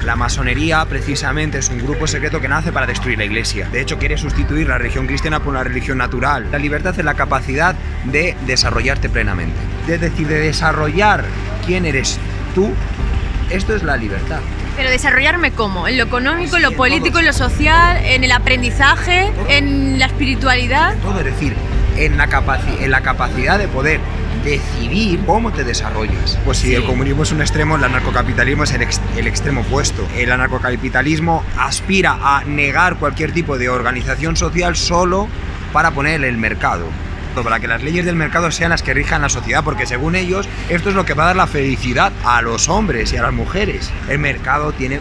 La masonería, precisamente, es un grupo secreto que nace para destruir la Iglesia. De hecho, quiere sustituir la religión cristiana por una religión natural. La libertad es la capacidad de desarrollarte plenamente. Es decir, de desarrollar quién eres tú. Esto es la libertad. Pero desarrollarme ¿cómo? ¿En lo económico, en lo político, en lo social, en el aprendizaje, en la espiritualidad? Todo, es decir, en la capacidad de poder decidir cómo te desarrollas. Pues si el comunismo es un extremo, el anarcocapitalismo es el extremo opuesto. El anarcocapitalismo aspira a negar cualquier tipo de organización social solo para poner el mercado, para que las leyes del mercado sean las que rijan la sociedad, porque según ellos esto es lo que va a dar la felicidad a los hombres y a las mujeres. El mercado tiene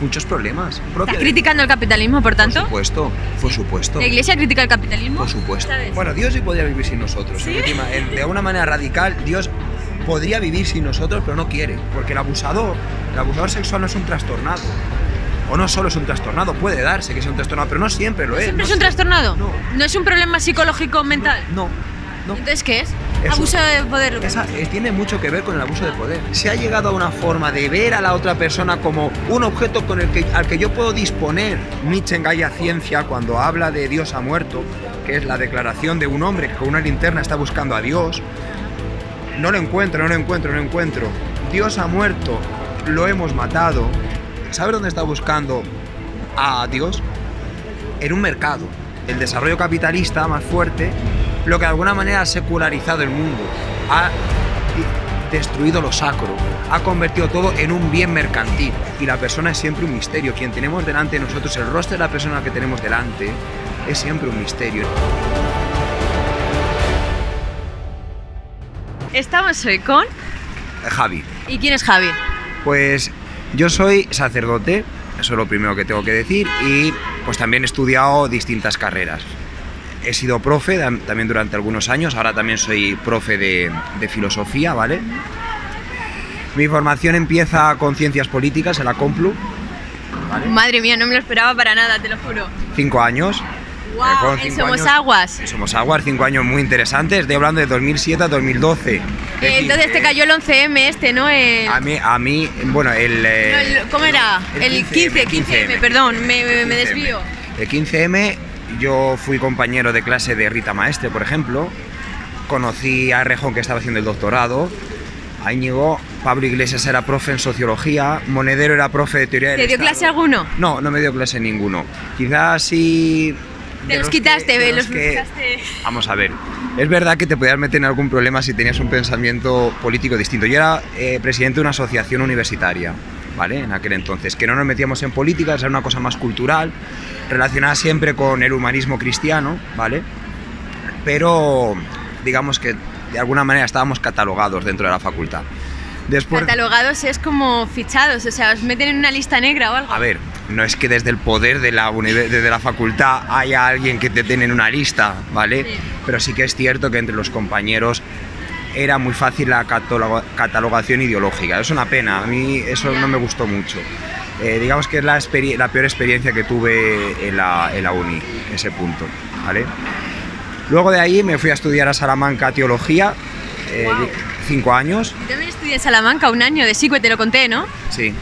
muchos problemas. ¿Estás criticando el capitalismo, por tanto? Por supuesto, por supuesto. ¿La Iglesia critica el capitalismo? Por supuesto. ¿Sabes? Bueno, Dios sí podría vivir sin nosotros. ¿Sí? De una manera radical, Dios podría vivir sin nosotros, pero no quiere, porque el abusador sexual no es un trastornado. O no solo es un trastornado, puede darse que sea un trastornado, pero no siempre lo es. ¿Siempre es un trastornado? No. ¿No es un problema psicológico mental? No. ¿Entonces qué es? Eso. Abuso de poder. Tiene mucho que ver con el abuso de poder. Se ha llegado a una forma de ver a la otra persona como un objeto al que yo puedo disponer. Nietzsche en Gaia Ciencia, cuando habla de Dios ha muerto, que es la declaración de un hombre que con una linterna está buscando a Dios. No lo encuentro. Dios ha muerto, lo hemos matado. ¿Sabes dónde está buscando a Dios? En un mercado. El desarrollo capitalista más fuerte, lo que de alguna manera ha secularizado el mundo, ha destruido lo sacro, ha convertido todo en un bien mercantil. Y la persona es siempre un misterio. Quien tenemos delante de nosotros, el rostro de la persona que tenemos delante, es siempre un misterio. Estamos hoy con Javi. ¿Y quién es Javi? Pues yo soy sacerdote, eso es lo primero que tengo que decir, y pues también he estudiado distintas carreras. He sido profe también durante algunos años, ahora también soy profe de filosofía, ¿vale? Mi formación empieza con ciencias políticas en la Complu, ¿vale? Madre mía, no me lo esperaba para nada, te lo juro. 5 años. Wow, en Somos Aguas. En Somos Aguas, 5 años muy interesantes, estoy hablando de 2007 a 2012. Entonces te cayó el 11M ¿no? A mí, bueno, ¿cómo era? El 15M, perdón, me desvío. El 15M, yo fui compañero de clase de Rita Maestre, por ejemplo. Conocí a Rejón, que estaba haciendo el doctorado. A Íñigo, Pablo Iglesias era profe en sociología, Monedero era profe de teoría del ¿Te dio Estado. clase alguno? No, no me dio clase ninguno. Quizás sí... Te los quitaste, los buscaste. Vamos a ver, es verdad que te podías meter en algún problema si tenías un pensamiento político distinto. Yo era presidente de una asociación universitaria, ¿vale? En aquel entonces, que no nos metíamos en política, era una cosa más cultural, relacionada siempre con el humanismo cristiano, ¿vale? Pero digamos que de alguna manera estábamos catalogados dentro de la facultad. Después... Catalogados es como fichados, o sea, os meten en una lista negra o algo. A ver, no es que desde el poder de desde la facultad haya alguien que te tiene en una lista, ¿vale? Sí. Pero sí que es cierto que entre los compañeros era muy fácil la catalogación ideológica. Es una pena, a mí eso no me gustó mucho. Digamos que es la peor experiencia que tuve en la uni, ese punto, ¿vale? Luego de ahí me fui a estudiar a Salamanca teología, 5 años. Yo también estudié en Salamanca 1 año de psico, te lo conté, ¿no? Sí.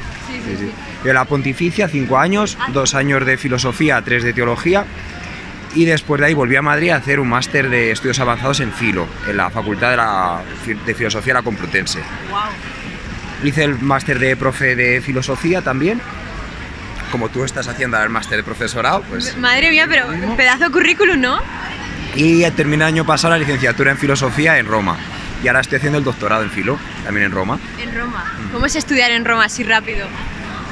Yo la Pontificia, 5 años, 2 años de filosofía, 3 de teología, y después de ahí volví a Madrid a hacer un máster de estudios avanzados en filo, en la Facultad de Filosofía de la Complutense. Wow. Hice el máster de profe de filosofía también, como tú estás haciendo el máster de profesorado, pues... Madre mía, pero pedazo de currículum, ¿no? Y terminé el año pasado la licenciatura en filosofía en Roma. Y ahora estoy haciendo el doctorado en filo, también en Roma. ¿En Roma? ¿Cómo es estudiar en Roma así rápido?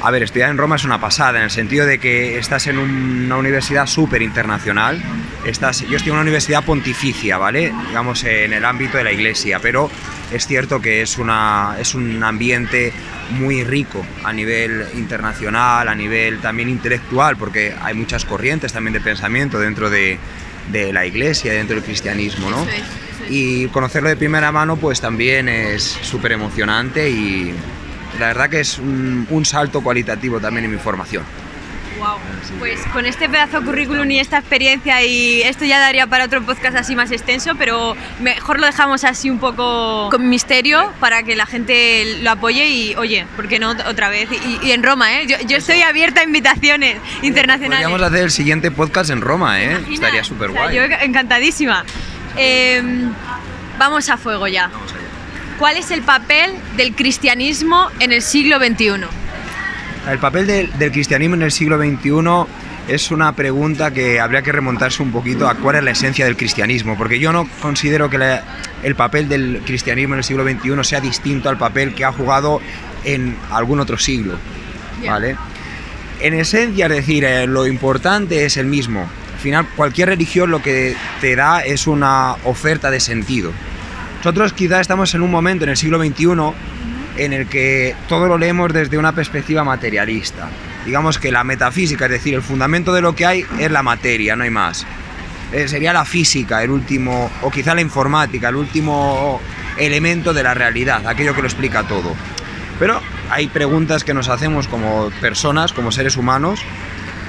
A ver, estudiar en Roma es una pasada, en el sentido de que estás en una universidad súper internacional. Yo estoy en una universidad pontificia, ¿vale? Digamos, en el ámbito de la Iglesia, pero es cierto que es un ambiente muy rico a nivel internacional, a nivel también intelectual, porque hay muchas corrientes también de pensamiento dentro de la Iglesia, dentro del cristianismo, ¿no? Eso es. Y conocerlo de primera mano pues también es súper emocionante y la verdad que es un salto cualitativo también en mi formación. Wow. Pues con este pedazo de currículum y esta experiencia, y esto ya daría para otro podcast así más extenso, pero mejor lo dejamos así un poco con misterio para que la gente lo apoye y, oye, ¿por qué no otra vez? Y en Roma, ¿eh? Yo estoy abierta a invitaciones internacionales. Podríamos hacer el siguiente podcast en Roma, ¿eh? Estaría súper guay. O sea, yo encantadísima. Vamos a fuego ya. Vamos allá. ¿Cuál es el papel del cristianismo en el siglo XXI? El papel del cristianismo en el siglo XXI es una pregunta que habría que remontarse un poquito a cuál es la esencia del cristianismo, porque yo no considero que el papel del cristianismo en el siglo XXI sea distinto al papel que ha jugado en algún otro siglo, ¿vale? En esencia, es decir, lo importante es el mismo. Al final, cualquier religión lo que te da es una oferta de sentido. Nosotros quizás estamos en un momento en el siglo XXI en el que todo lo leemos desde una perspectiva materialista. Digamos que la metafísica, es decir, el fundamento de lo que hay es la materia, no hay más. Sería la física el último, o quizá la informática, el último elemento de la realidad, aquello que lo explica todo. Pero hay preguntas que nos hacemos como personas, como seres humanos,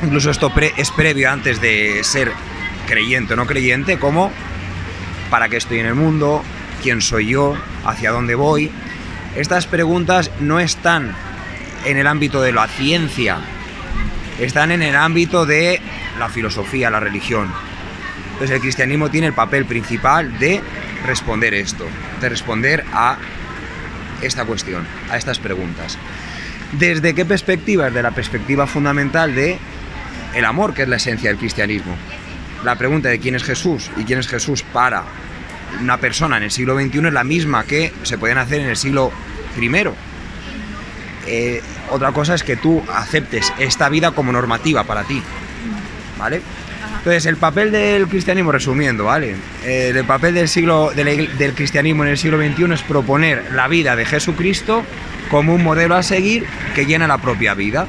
incluso esto es previo antes de ser creyente o no creyente, como ¿para qué estoy en el mundo? ¿Quién soy yo? ¿Hacia dónde voy? Estas preguntas no están en el ámbito de la ciencia, están en el ámbito de la filosofía, la religión. Entonces el cristianismo tiene el papel principal de responder esto, de responder a esta cuestión, a estas preguntas. ¿Desde qué perspectiva? Desde la perspectiva fundamental de el amor, que es la esencia del cristianismo. La pregunta de quién es Jesús y quién es Jesús para una persona en el siglo XXI es la misma que se podían hacer en el siglo I. Otra cosa es que tú aceptes esta vida como normativa para ti, ¿vale? Entonces, el papel del cristianismo, resumiendo, ¿vale? El papel del cristianismo en el siglo XXI es proponer la vida de Jesucristo como un modelo a seguir que llena la propia vida.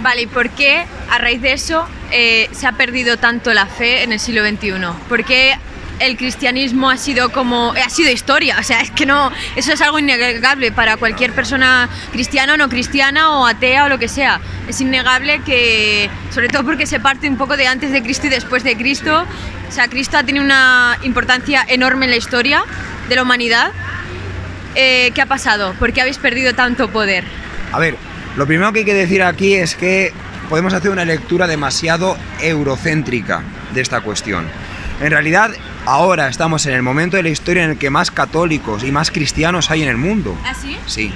Vale, ¿y por qué a raíz de eso se ha perdido tanto la fe en el siglo XXI? ¿Por qué el cristianismo ha sido historia? O sea, es que no, eso es algo innegable para cualquier persona cristiana o no cristiana o atea o lo que sea. Es innegable que, sobre todo porque se parte un poco de antes de Cristo y después de Cristo. O sea, Cristo ha tenido una importancia enorme en la historia de la humanidad. ¿Qué ha pasado? ¿Por qué habéis perdido tanto poder? A ver, lo primero que hay que decir aquí es que podemos hacer una lectura demasiado eurocéntrica de esta cuestión. En realidad, ahora estamos en el momento de la historia en el que más católicos y más cristianos hay en el mundo. ¿Ah, sí? Sí.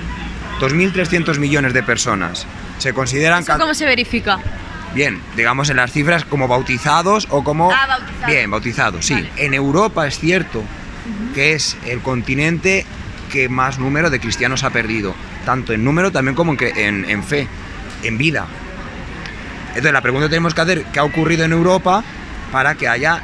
2.300 millones de personas. Se consideran... ¿Eso cómo se verifica? Bien, digamos en las cifras como bautizados o como... bautizados. Bien, bautizados, sí. Vale. En Europa es cierto que es el continente que más número de cristianos ha perdido. Tanto en número también como en fe, en vida. Entonces la pregunta que tenemos que hacer, ¿qué ha ocurrido en Europa para que haya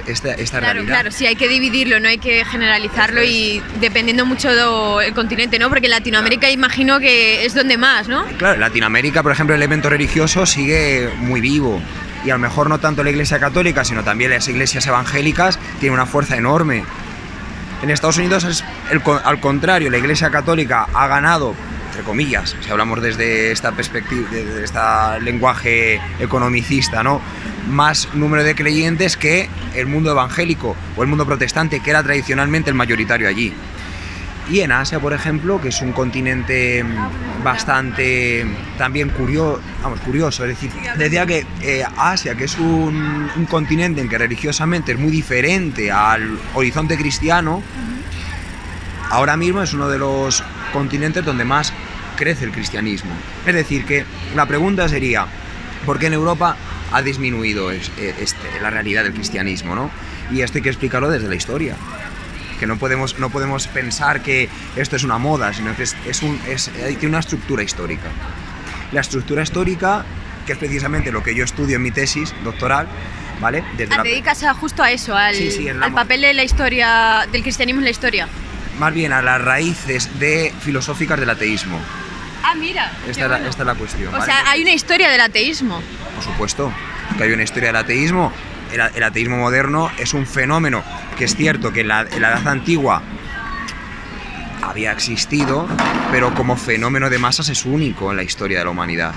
esta realidad? Claro, sí, hay que dividirlo, no hay que generalizarlo y dependiendo mucho del continente, ¿no? Porque Latinoamérica imagino que es donde más, ¿no? Claro, en Latinoamérica, por ejemplo, el evento religioso sigue muy vivo y a lo mejor no tanto la Iglesia Católica, sino también las iglesias evangélicas tienen una fuerza enorme. En Estados Unidos es al contrario, la Iglesia Católica ha ganado, entre comillas, si hablamos desde esta perspectiva, desde este lenguaje economicista, ¿no?, más número de creyentes que el mundo evangélico o el mundo protestante, que era tradicionalmente el mayoritario allí. Y en Asia, por ejemplo, que es un continente bastante también curioso, es decir, decía que Asia, que es un continente en que religiosamente es muy diferente al horizonte cristiano, ahora mismo es uno de los continentes donde más crece el cristianismo. Es decir, que la pregunta sería, ¿por qué en Europa ha disminuido la realidad del cristianismo, ¿no? Y esto hay que explicarlo desde la historia. Que no podemos pensar que esto es una moda, sino que tiene una estructura histórica. La estructura histórica, que es precisamente lo que yo estudio en mi tesis doctoral, ¿vale? Te dedicas justo a eso, al papel de la historia, del cristianismo en la historia. Más bien a las raíces filosóficas del ateísmo. Ah, mira. Esta es la cuestión. O ¿vale? sea, hay una historia del ateísmo. Por supuesto, que hay una historia del ateísmo. El ateísmo moderno es un fenómeno que es cierto que en la Edad Antigua había existido, pero como fenómeno de masas es único en la historia de la humanidad.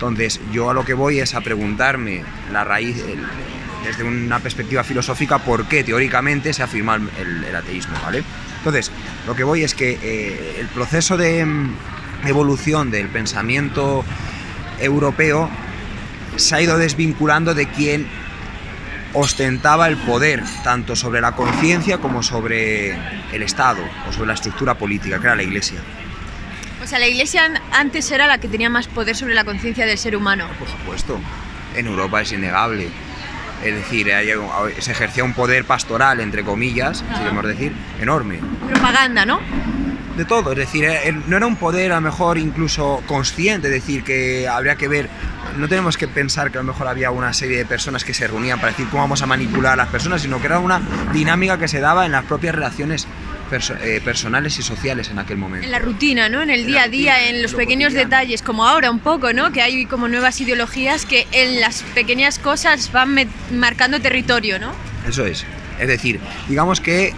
Entonces, yo a lo que voy es a preguntarme la raíz, desde una perspectiva filosófica, por qué teóricamente se afirma el ateísmo, ¿vale? Entonces, lo que voy es que el proceso de evolución del pensamiento europeo se ha ido desvinculando de quien ostentaba el poder, tanto sobre la conciencia como sobre el Estado o sobre la estructura política, que era la Iglesia. O sea, la Iglesia antes era la que tenía más poder sobre la conciencia del ser humano. Por supuesto, en Europa es innegable. Es decir, se ejercía un poder pastoral, entre comillas, si queremos decir, enorme. Propaganda, ¿no? De todo, es decir, no era un poder a lo mejor incluso consciente, es decir, que habría que ver, no tenemos que pensar que a lo mejor había una serie de personas que se reunían para decir cómo vamos a manipular a las personas, sino que era una dinámica que se daba en las propias relaciones personales y sociales en aquel momento. En la rutina, ¿no? En el día a día, en los pequeños detalles, como ahora un poco, ¿no? Que hay como nuevas ideologías que en las pequeñas cosas van marcando territorio, ¿no? Eso es. Es decir, digamos que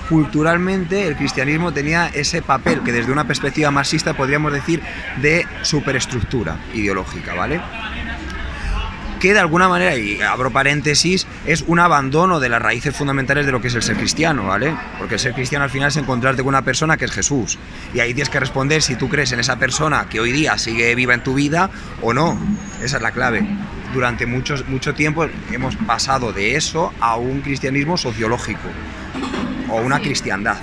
culturalmente el cristianismo tenía ese papel que desde una perspectiva marxista podríamos decir de superestructura ideológica, ¿vale? Que de alguna manera, y abro paréntesis, es un abandono de las raíces fundamentales de lo que es el ser cristiano, ¿vale? Porque el ser cristiano al final es encontrarte con una persona que es Jesús. Y ahí tienes que responder si tú crees en esa persona que hoy día sigue viva en tu vida o no. Esa es la clave. Durante mucho tiempo hemos pasado de eso a un cristianismo sociológico o una cristiandad.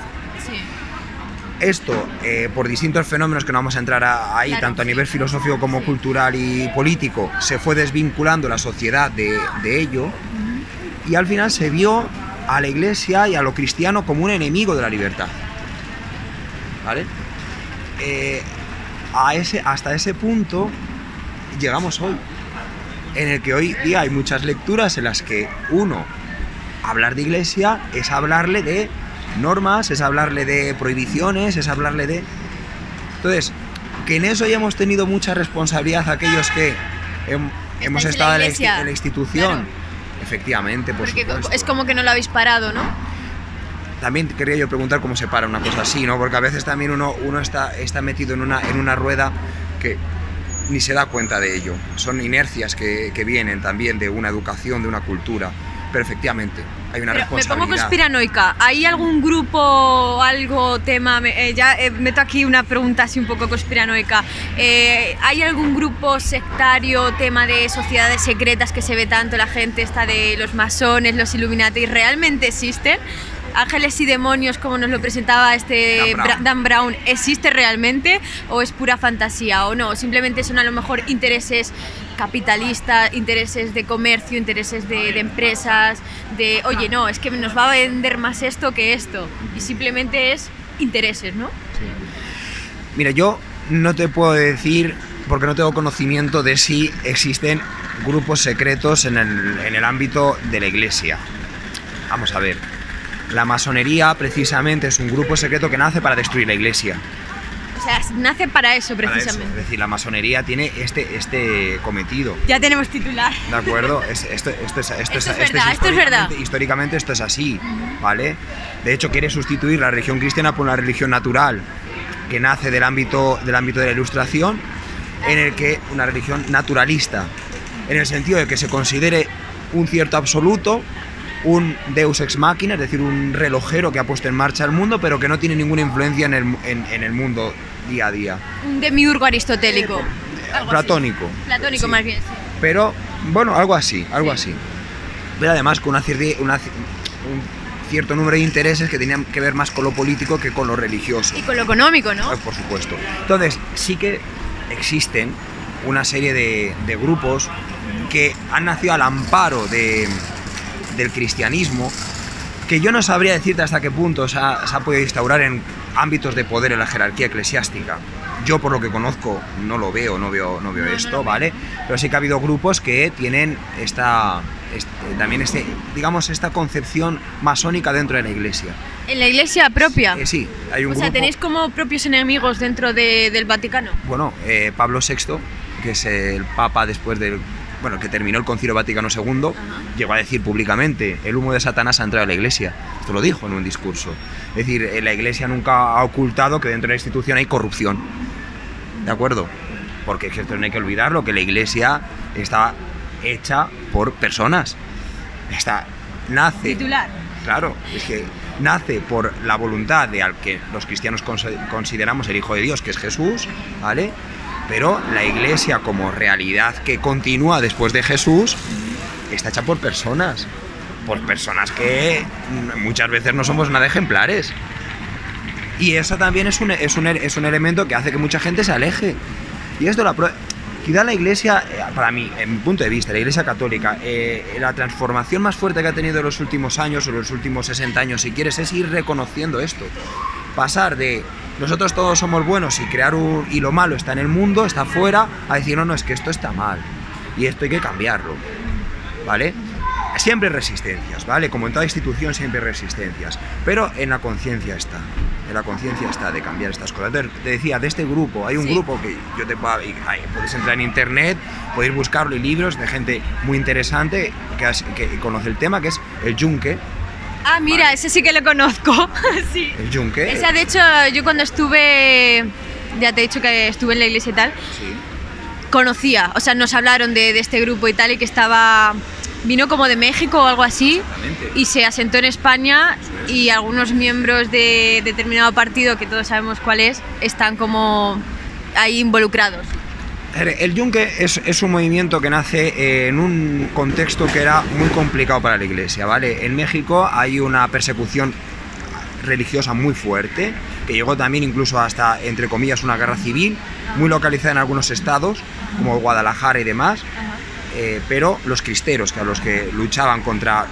Esto, por distintos fenómenos que no vamos a entrar ahí, claro, tanto a nivel filosófico como cultural y político, se fue desvinculando la sociedad de ello, y al final se vio a la Iglesia y a lo cristiano como un enemigo de la libertad, ¿vale? Hasta ese punto llegamos hoy, en el que hoy día hay muchas lecturas en las que hablar de Iglesia es hablarle de normas, es hablarle de prohibiciones, es hablarle de... Entonces, que en eso ya hemos tenido mucha responsabilidad aquellos que hemos estado en la institución. Claro. Efectivamente, por supuesto. Es como que no lo habéis parado, ¿no? También quería yo preguntar cómo se para una cosa así, ¿no? Porque a veces también uno está metido en una rueda que ni se da cuenta de ello. Son inercias que vienen también de una educación, de una cultura. Pero efectivamente, hay una responsabilidad. Me pongo conspiranoica. ¿Hay algún grupo, tema? Meto aquí una pregunta así un poco conspiranoica. ¿Hay algún grupo sectario, tema de sociedades secretas que se ve tanto, la gente está de los masones, los Illuminati, realmente existen? ¿Ángeles y demonios, como nos lo presentaba Dan Brown, existe realmente o es pura fantasía o no? Simplemente son a lo mejor intereses capitalistas, intereses de comercio, intereses de empresas, oye, no, es que nos va a vender más esto que esto, y simplemente es intereses, ¿no? Sí. Mira, yo no te puedo decir, porque no tengo conocimiento de si existen grupos secretos en el ámbito de la Iglesia. Vamos a ver. La masonería precisamente es un grupo secreto que nace para destruir la Iglesia. O sea, nace para eso precisamente. Para eso. Es decir, la masonería tiene este cometido. Ya tenemos titular. ¿De acuerdo? Esto es verdad. Históricamente esto es así, ¿vale? De hecho, quiere sustituir la religión cristiana por una religión natural que nace del ámbito de la Ilustración, en el que una religión naturalista, en el sentido de que se considere un cierto absoluto, un deus ex machina, es decir, un relojero que ha puesto en marcha el mundo, pero que no tiene ninguna influencia en el mundo día a día. Un demiurgo aristotélico. Platónico. Platónico, sí. Más bien, sí. Pero, bueno, algo así. Pero además con un cierto número de intereses que tenían que ver más con lo político que con lo religioso. Y con lo económico, ¿no? Por supuesto. Entonces, sí que existen una serie de grupos que han nacido al amparo del cristianismo, que yo no sabría decirte hasta qué punto se ha podido instaurar en ámbitos de poder en la jerarquía eclesiástica. Yo, por lo que conozco, no veo esto, ¿vale? Pero sí que ha habido grupos que tienen esta concepción masónica dentro de la Iglesia. ¿En la Iglesia propia? Sí, hay un grupo... O sea, ¿tenéis como propios enemigos dentro del Vaticano? Bueno, Pablo VI, que es el Papa después que terminó el Concilio Vaticano II, llegó a decir públicamente: el humo de Satanás ha entrado a la Iglesia. Esto lo dijo en un discurso. Es decir, la Iglesia nunca ha ocultado que dentro de la institución hay corrupción. ¿De acuerdo? porque es que esto no hay que olvidarlo, que la Iglesia está hecha por personas. Nace... Titular. Claro, es que nace por la voluntad de al que los cristianos consideramos el Hijo de Dios, que es Jesús, ¿vale? Pero la Iglesia como realidad que continúa después de Jesús está hecha por personas que muchas veces no somos nada ejemplares. Y eso también es un elemento que hace que mucha gente se aleje. Y esto quizá la Iglesia, para mí, en mi punto de vista, la Iglesia católica, la transformación más fuerte que ha tenido en los últimos años, o los últimos 60 años, si quieres, es ir reconociendo esto. Pasar de nosotros todos somos buenos y lo malo está en el mundo, está afuera, a decir, no, es que esto está mal y esto hay que cambiarlo, ¿vale? Siempre hay resistencias, ¿vale? Como en toda institución siempre hay resistencias, pero en la conciencia está de cambiar estas cosas. Entonces, te decía, de este grupo, hay un grupo que podéis entrar en internet, podéis buscarlo, y libros de gente muy interesante que conoce el tema, que es el Yunque. Ah, mira, vale. Ese sí que lo conozco. Sí. El Yunque. Esa, de hecho, yo cuando estuve, ya te he dicho que estuve en la iglesia y tal, sí. Conocía, o sea, nos hablaron de este grupo y tal, y que vino como de México o algo así, y se asentó en España, y algunos miembros de determinado partido, que todos sabemos cuál es, están como ahí involucrados. El Yunque es un movimiento que nace en un contexto que era muy complicado para la Iglesia, ¿vale? En México hay una persecución religiosa muy fuerte, que llegó también incluso hasta, entre comillas, una guerra civil, muy localizada en algunos estados, como Guadalajara y demás, pero los cristeros, que a los que luchaban contra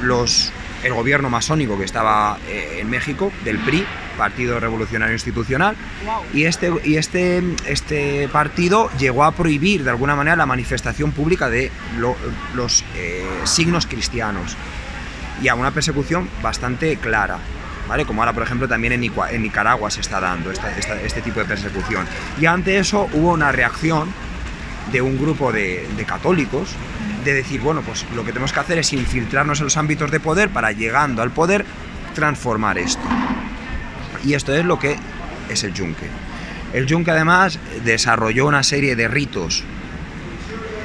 el gobierno masónico que estaba en México, del PRI, Partido Revolucionario Institucional, y este partido llegó a prohibir de alguna manera la manifestación pública de los signos cristianos, y a una persecución bastante clara, ¿vale? Como ahora, por ejemplo, también en Nicaragua se está dando este tipo de persecución. Y ante eso hubo una reacción de un grupo de católicos, de decir, bueno, pues lo que tenemos que hacer es infiltrarnos en los ámbitos de poder para, llegando al poder, transformar esto. Y esto es lo que es el Yunque. El Yunque, además, desarrolló una serie de ritos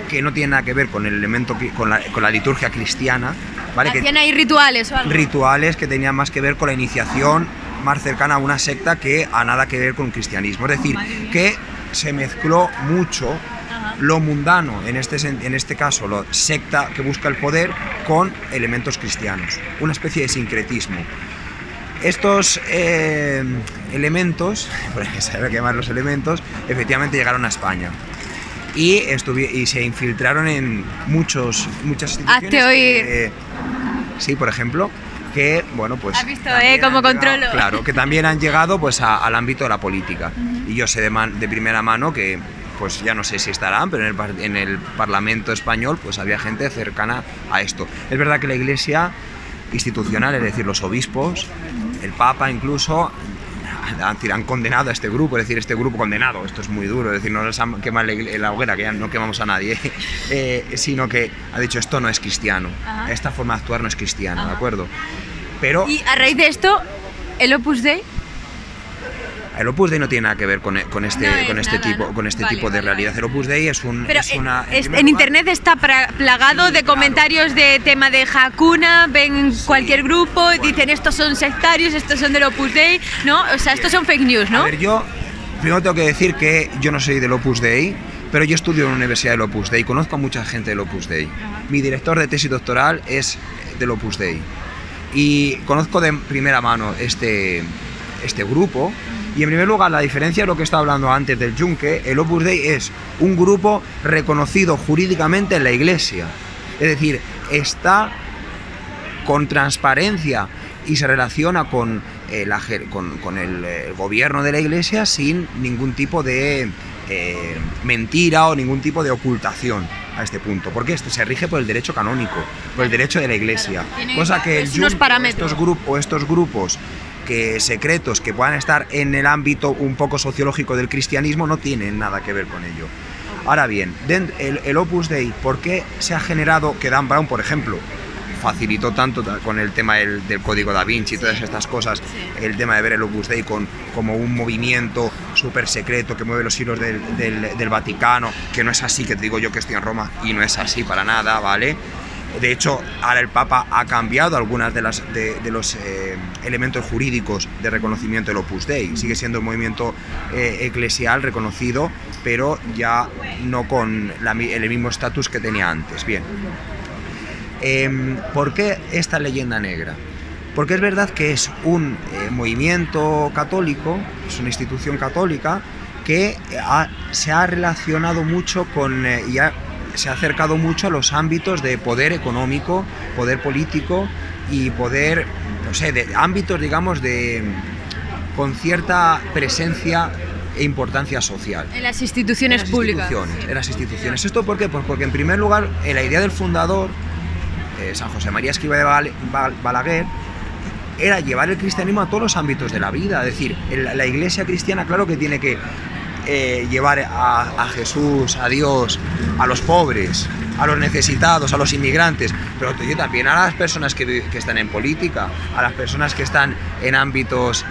que no tienen nada que ver con el elemento, con la liturgia cristiana, ¿vale? ¿Hacían ahí rituales o algo? Rituales que tenían más que ver con la iniciación más cercana a una secta que a nada que ver con el cristianismo. Es decir, que se mezcló mucho lo mundano, en este caso, la secta que busca el poder, con elementos cristianos, una especie de sincretismo. Estos elementos, porque se debe quemar los elementos, efectivamente llegaron a España y se infiltraron en muchas instituciones. Hazte oír. Sí, por ejemplo, que, bueno, pues... ¿Has visto, cómo controlo? Claro, que también han llegado pues al ámbito de la política. Y yo sé de primera mano que, pues ya no sé si estarán, pero en el Parlamento español pues había gente cercana a esto. Es verdad que la Iglesia institucional, es decir, los obispos, el Papa incluso, han condenado a este grupo, es decir, este grupo condenado, esto es muy duro, es decir, no les han quemado la hoguera, que ya no quemamos a nadie, sino que ha dicho, esto no es cristiano, esta forma de actuar no es cristiana, ¿de acuerdo? Pero, y a raíz de esto, el Opus Dei... El Opus Dei no tiene nada que ver con este tipo de realidad. El Opus Dei es en internet está plagado de comentarios de tema de Hakuna, ven cualquier grupo, dicen estos son sectarios, estos son del Opus Dei, ¿no? O sea, estos son fake news, ¿no? A ver, yo primero tengo que decir que yo no soy del Opus Dei, pero yo estudio en la Universidad del Opus Dei, conozco a mucha gente del Opus Dei. Mi director de tesis doctoral es del Opus Dei y conozco de primera mano este grupo. Y en primer lugar, la diferencia de lo que estaba hablando antes del Yunque, el Opus Dei es un grupo reconocido jurídicamente en la Iglesia. Es decir, está con transparencia y se relaciona con el gobierno de la Iglesia sin ningún tipo de mentira o ningún tipo de ocultación a este punto, porque esto se rige por el derecho canónico, por el derecho de la Iglesia. Cosa que el Yunque, estos grupos secretos que puedan estar en el ámbito un poco sociológico del cristianismo no tienen nada que ver con ello. Ahora bien, el Opus Dei, ¿por qué se ha generado que Dan Brown, por ejemplo, facilitó tanto con el tema del código da Vinci y todas estas cosas, el tema de ver el Opus Dei como un movimiento súper secreto que mueve los hilos del Vaticano, que no es así, que te digo yo que estoy en Roma y no es así para nada, ¿vale? De hecho, ahora el Papa ha cambiado algunas de los elementos jurídicos de reconocimiento del Opus Dei. Sigue siendo un movimiento eclesial reconocido, pero ya no con el mismo estatus que tenía antes. Bien. ¿Por qué esta leyenda negra? Porque es verdad que es un movimiento católico, es una institución católica que se ha relacionado mucho con... se ha acercado mucho a los ámbitos de poder económico, poder político y poder, no sé, de ámbitos, digamos, con cierta presencia e importancia social. En las instituciones públicas. En las instituciones. ¿Esto por qué? Pues porque en primer lugar, la idea del fundador, San José María Escrivá de Balaguer, era llevar el cristianismo a todos los ámbitos de la vida. Es decir, la iglesia cristiana, claro que tiene que llevar a Jesús, a Dios, a los pobres, a los necesitados, a los inmigrantes, pero también a las personas que están en política, a las personas que están en ámbitos...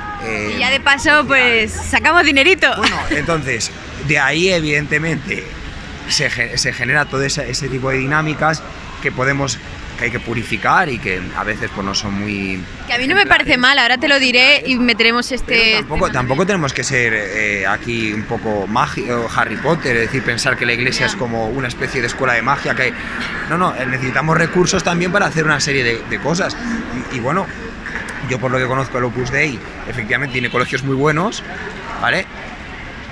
y ya de paso, pues, sacamos dinerito. Bueno, entonces, de ahí evidentemente se genera todo ese tipo de dinámicas que hay que purificar y que a veces pues no son muy... Que a mí no me parece mal, ahora te lo diré y meteremos Tampoco tenemos que ser aquí un poco Harry Potter, es decir, pensar que la iglesia es como una especie de escuela de magia, que no, necesitamos recursos también para hacer una serie de cosas. Y bueno, yo por lo que conozco el Opus Dei, efectivamente tiene colegios muy buenos, ¿vale?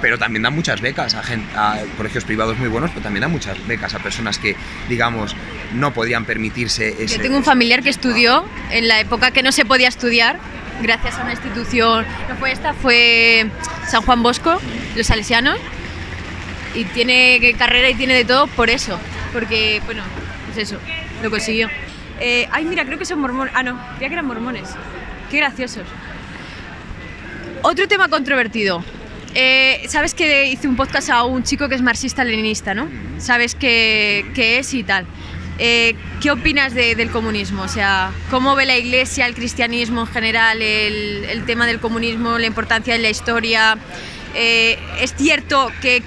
Pero también dan muchas becas a colegios privados muy buenos, pero también dan muchas becas a personas que, digamos, no podían permitirse ese... Yo tengo un familiar que estudió en la época que no se podía estudiar, gracias a una institución, no fue esta, fue San Juan Bosco, los salesianos, y tiene carrera y tiene de todo por eso, porque, bueno, pues eso, lo consiguió. Ay, mira, creo que son mormones, no, creía que eran mormones, qué graciosos. Otro tema controvertido. Sabes que hice un podcast a un chico que es marxista-leninista, ¿no? Sabes qué es y tal. ¿Qué opinas del comunismo? O sea, ¿cómo ve la Iglesia, el cristianismo en general, el tema del comunismo, la importancia de la historia? ¿Es cierto que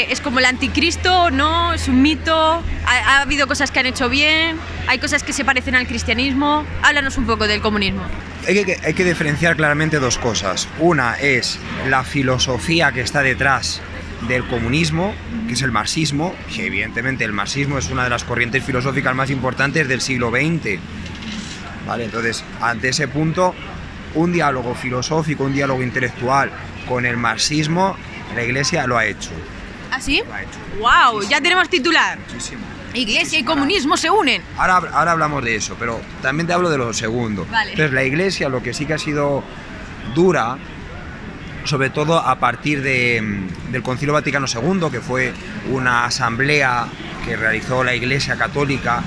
es como el anticristo, no? ¿Es un mito? ¿Ha habido cosas que han hecho bien? ¿Hay cosas que se parecen al cristianismo? Háblanos un poco del comunismo. Hay que diferenciar claramente dos cosas. Una es la filosofía que está detrás del comunismo, que es el marxismo, que evidentemente el marxismo es una de las corrientes filosóficas más importantes del siglo XX. ¿Vale? Entonces, ante ese punto, un diálogo filosófico, un diálogo intelectual con el marxismo, la Iglesia lo ha hecho. ¿Ah, sí? Lo ha hecho. ¡Wow! Muchísimo. Ya tenemos titular. Muchísimo. Iglesia y comunismo se unen. Ahora hablamos de eso, pero también te hablo de lo segundo. Vale. Entonces, la Iglesia lo que sí que ha sido dura, sobre todo a partir del Concilio Vaticano II, que fue una asamblea que realizó la Iglesia Católica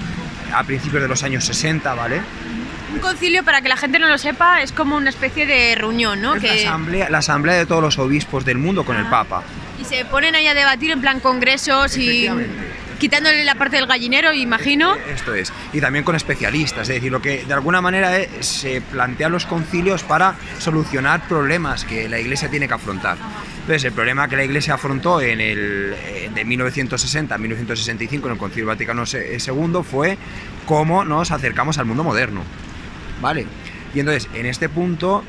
a principios de los años 60, ¿vale? Un concilio, para que la gente no lo sepa, es como una especie de reunión, ¿no? Es la asamblea de todos los obispos del mundo con el Papa. Y se ponen ahí a debatir en plan congresos y quitándole la parte del gallinero, imagino. Esto es. Y también con especialistas, es decir, lo que de alguna manera se plantean los concilios para solucionar problemas que la Iglesia tiene que afrontar. Entonces, el problema que la Iglesia afrontó de 1960 a 1965 en el Concilio Vaticano II fue cómo nos acercamos al mundo moderno, ¿vale? Y entonces, en este punto,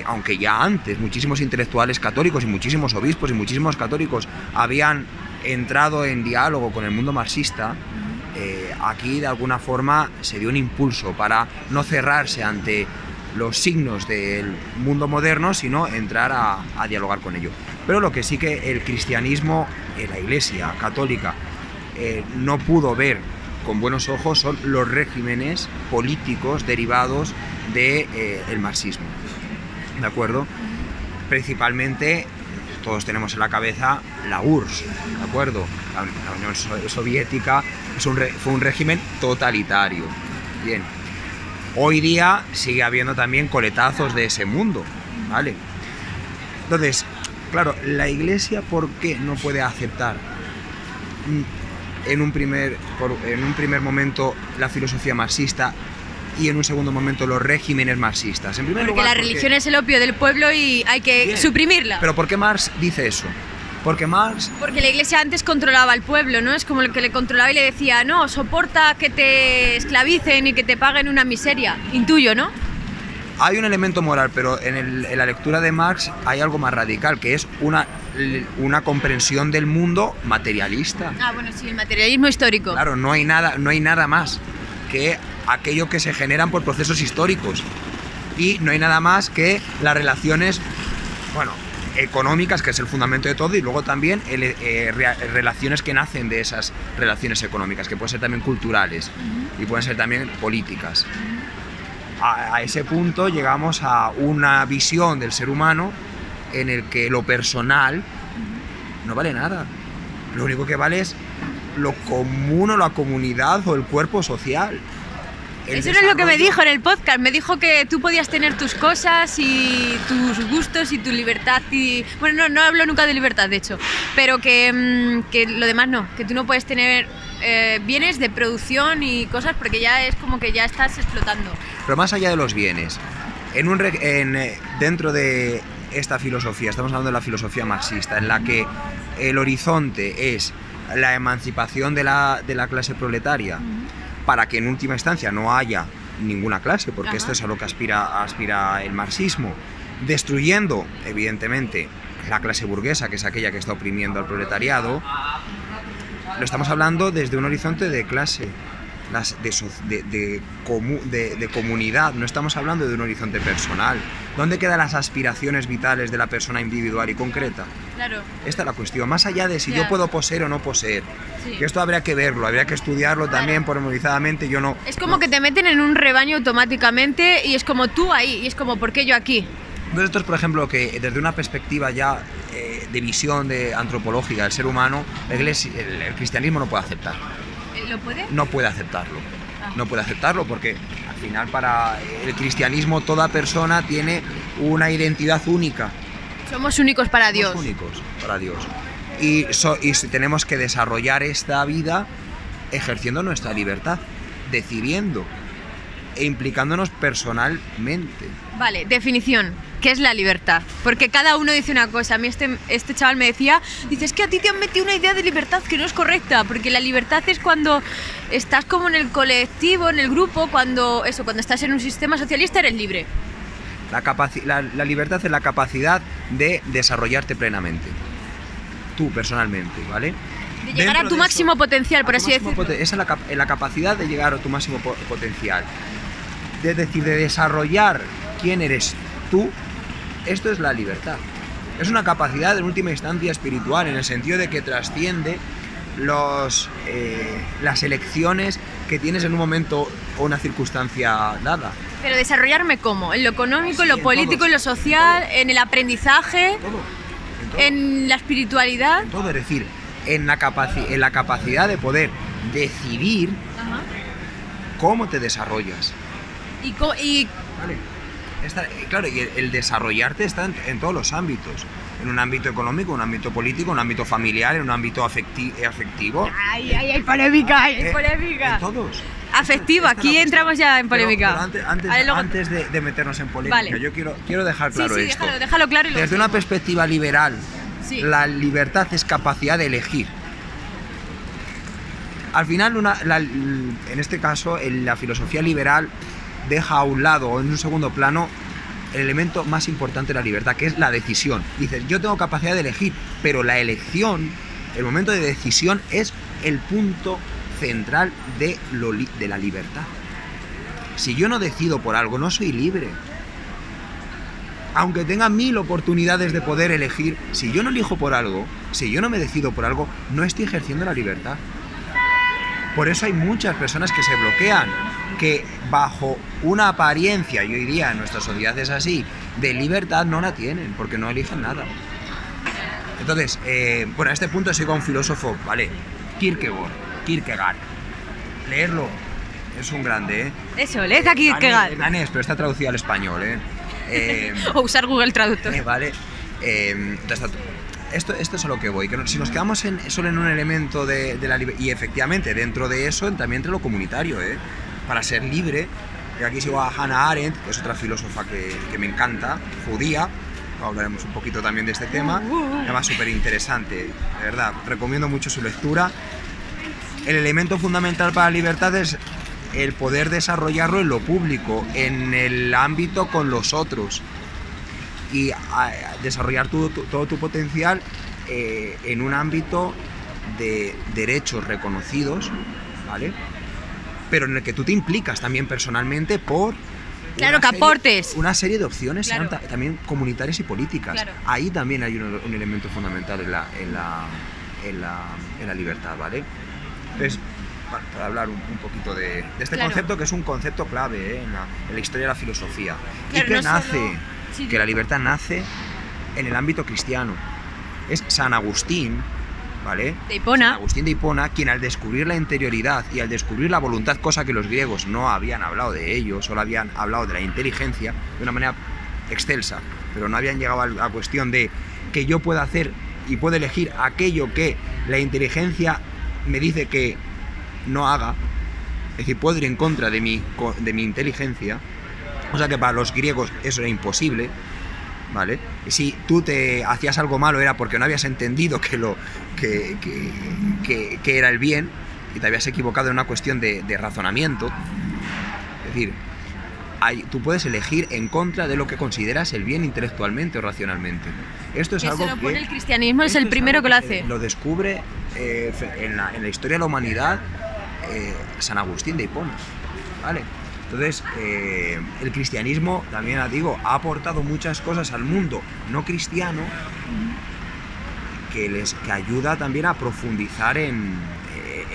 aunque ya antes muchísimos intelectuales católicos y muchísimos obispos y muchísimos católicos habían entrado en diálogo con el mundo marxista, aquí de alguna forma se dio un impulso para no cerrarse ante los signos del mundo moderno, sino entrar a dialogar con ello. Pero lo que sí que el cristianismo, la Iglesia católica, no pudo ver con buenos ojos son los regímenes políticos derivados del marxismo, ¿de acuerdo? Principalmente, todos tenemos en la cabeza la URSS, ¿de acuerdo? La Unión Soviética fue un régimen totalitario. Bien. Hoy día sigue habiendo también coletazos de ese mundo, ¿vale? Entonces, claro, la Iglesia, ¿por qué no puede aceptar en un primer momento la filosofía marxista y en un segundo momento los regímenes marxistas. En primer Porque lugar, la religión es el opio del pueblo y hay que Bien. suprimirla. Pero ¿por qué Marx dice eso? Porque Marx... Porque la iglesia antes controlaba al pueblo, ¿no? Es como el que le controlaba y le decía, no, soporta que te esclavicen y que te paguen una miseria. Intuyo, ¿no? Hay un elemento moral, pero en la lectura de Marx hay algo más radical, que es una comprensión del mundo materialista. Ah, bueno, sí, el materialismo histórico. Claro, no hay nada más que aquello que se generan por procesos históricos. Y no hay nada más que las relaciones, bueno, económicas, que es el fundamento de todo, y luego también relaciones que nacen de esas relaciones económicas, que pueden ser también culturales y pueden ser también políticas. A ese punto llegamos a una visión del ser humano en el que lo personal no vale nada. Lo único que vale es lo común o la comunidad o el cuerpo social. Eso no es lo que me dijo en el podcast. Me dijo que tú podías tener tus cosas y tus gustos y tu libertad. Bueno, no hablo nunca de libertad, de hecho. Pero que lo demás no. Que tú no puedes tener bienes de producción y cosas porque ya es como que ya estás explotando. Pero más allá de los bienes, dentro de esta filosofía, estamos hablando de la filosofía marxista, en la que el horizonte es la emancipación de la clase proletaria, para que en última instancia no haya ninguna clase, porque esto es a lo que aspira el marxismo, destruyendo, evidentemente, la clase burguesa, que es aquella que está oprimiendo al proletariado. Lo estamos hablando desde un horizonte de clase, de comunidad, no estamos hablando de un horizonte personal. ¿Dónde quedan las aspiraciones vitales de la persona individual y concreta? Claro. Esta es la cuestión, más allá de si yo puedo poseer o no poseer. Sí. Que esto habría que verlo, habría que estudiarlo también pormenorizadamente. Yo no. Es como que te meten en un rebaño automáticamente y es como tú ahí, y es como ¿por qué yo aquí? Entonces esto es, por ejemplo, que desde una perspectiva ya de visión antropológica del ser humano, el cristianismo no puede aceptar. ¿Lo puede? No puede aceptarlo. No puede aceptarlo porque al final para el cristianismo toda persona tiene una identidad única. Somos únicos para Dios. Somos únicos para Dios. Y tenemos que desarrollar esta vida ejerciendo nuestra libertad, decidiendo e implicándonos personalmente. Vale, definición. ¿Qué es la libertad? Porque cada uno dice una cosa. A mí este chaval me decía, dices que a ti te han metido una idea de libertad que no es correcta, porque la libertad es cuando estás como en el colectivo, en el grupo, cuando estás en un sistema socialista eres libre. La libertad es la capacidad de desarrollarte plenamente. Tú, personalmente, ¿vale? De llegar a tu máximo potencial, por así decirlo. Esa es la capacidad de llegar a tu máximo potencial. Es decir, de desarrollar quién eres tú. Esto es la libertad. Es una capacidad en última instancia espiritual, en el sentido de que trasciende las elecciones que tienes en un momento o una circunstancia dada. Pero desarrollarme ¿cómo? ¿En lo económico, en lo político, en lo social, en el aprendizaje, en la espiritualidad? Todo, es decir, en la capacidad de poder decidir cómo te desarrollas. Vale. Claro, y el desarrollarte está en todos los ámbitos. En un ámbito económico, en un ámbito político, en un ámbito familiar, en un ámbito afectivo. Hay polémica, hay polémica. En todos. Afectivo, aquí entramos ya en polémica. Pero antes de meternos en polémica, vale. Yo quiero dejar claro esto. Déjalo claro. Desde una perspectiva liberal, la libertad es capacidad de elegir. Al final, en este caso, la filosofía liberal deja a un lado o en un segundo plano el elemento más importante de la libertad, que es la decisión. Dices, yo tengo capacidad de elegir, pero la elección, el momento de decisión es el punto central de la libertad. Si yo no decido por algo, no soy libre. Aunque tenga 1000 oportunidades de poder elegir, si yo no elijo por algo, si yo no me decido por algo, no estoy ejerciendo la libertad. Por eso hay muchas personas que se bloquean, que bajo una apariencia, yo diría, en nuestra sociedad es así, de libertad no la tienen, porque no eligen nada. Entonces, a este punto sigo a un filósofo, ¿vale? Kierkegaard. Leerlo es un grande, ¿eh? Eso, leed a Kierkegaard. Es danés, pero está traducido al español, o usar Google Traductor. Vale. Esto es a lo que voy, que si nos quedamos solo en un elemento de la libertad, y efectivamente dentro de eso también entre lo comunitario, para ser libre Y aquí sigo a Hannah Arendt, que es otra filósofa que me encanta, judía. Hablaremos un poquito también de este tema. Un tema súper interesante, de verdad. Recomiendo mucho su lectura. El elemento fundamental para la libertad es el poder desarrollarlo en lo público, en el ámbito con los otros. Y desarrollar todo tu potencial en un ámbito de derechos reconocidos, ¿vale? Pero en el que tú te implicas también personalmente por claro, que aportes una serie de opciones, claro, también comunitarias y políticas. Claro. Ahí también hay un elemento fundamental en la libertad, ¿vale? Entonces, para hablar un poquito de este claro, concepto, que es un concepto clave en la historia de la filosofía, claro, y que no nace, solo... sí, que la libertad nace en el ámbito cristiano. Es San Agustín, ¿vale? de Hipona. San Agustín de Hipona, quien al descubrir la interioridad y al descubrir la voluntad, cosa que los griegos no habían hablado de ello, solo habían hablado de la inteligencia de una manera excelsa, pero no habían llegado a la cuestión de que yo pueda hacer y puedo elegir aquello que la inteligencia me dice que no haga, es decir, puedo ir en contra de mi inteligencia, o sea que para los griegos eso era imposible, ¿vale? Y si tú te hacías algo malo era porque no habías entendido que era el bien y te habías equivocado en una cuestión de razonamiento. Es decir, tú puedes elegir en contra de lo que consideras el bien intelectualmente o racionalmente. Esto es algo se lo que pone el cristianismo, es el primero que lo hace. Lo descubre en la historia de la humanidad San Agustín de Hipona, ¿vale? Entonces, el cristianismo, también digo, ha aportado muchas cosas al mundo no cristiano que ayuda también a profundizar en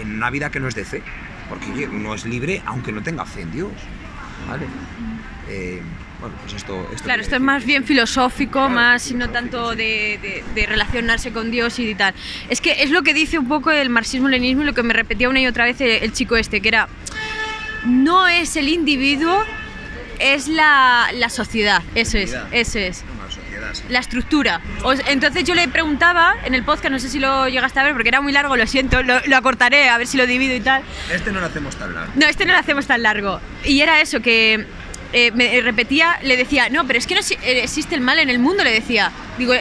una vida que no es de fe, porque uno es libre aunque no tenga fe en Dios, ¿vale? Bueno, pues esto claro, esto es más bien filosófico, claro, más no tanto de relacionarse con Dios y tal. Es que es lo que dice un poco el marxismo-leninismo y lo que me repetía una y otra vez el chico este, que era: no es el individuo, es la sociedad, eso es. La estructura. Entonces yo le preguntaba en el podcast, no sé si lo llegaste a ver porque era muy largo, lo siento, lo acortaré a ver si lo divido y tal. Este no lo hacemos tan largo. No, este no lo hacemos tan largo. Y era eso, que me repetía, le decía, no, pero es que no existe el mal en el mundo, le decía. Digo,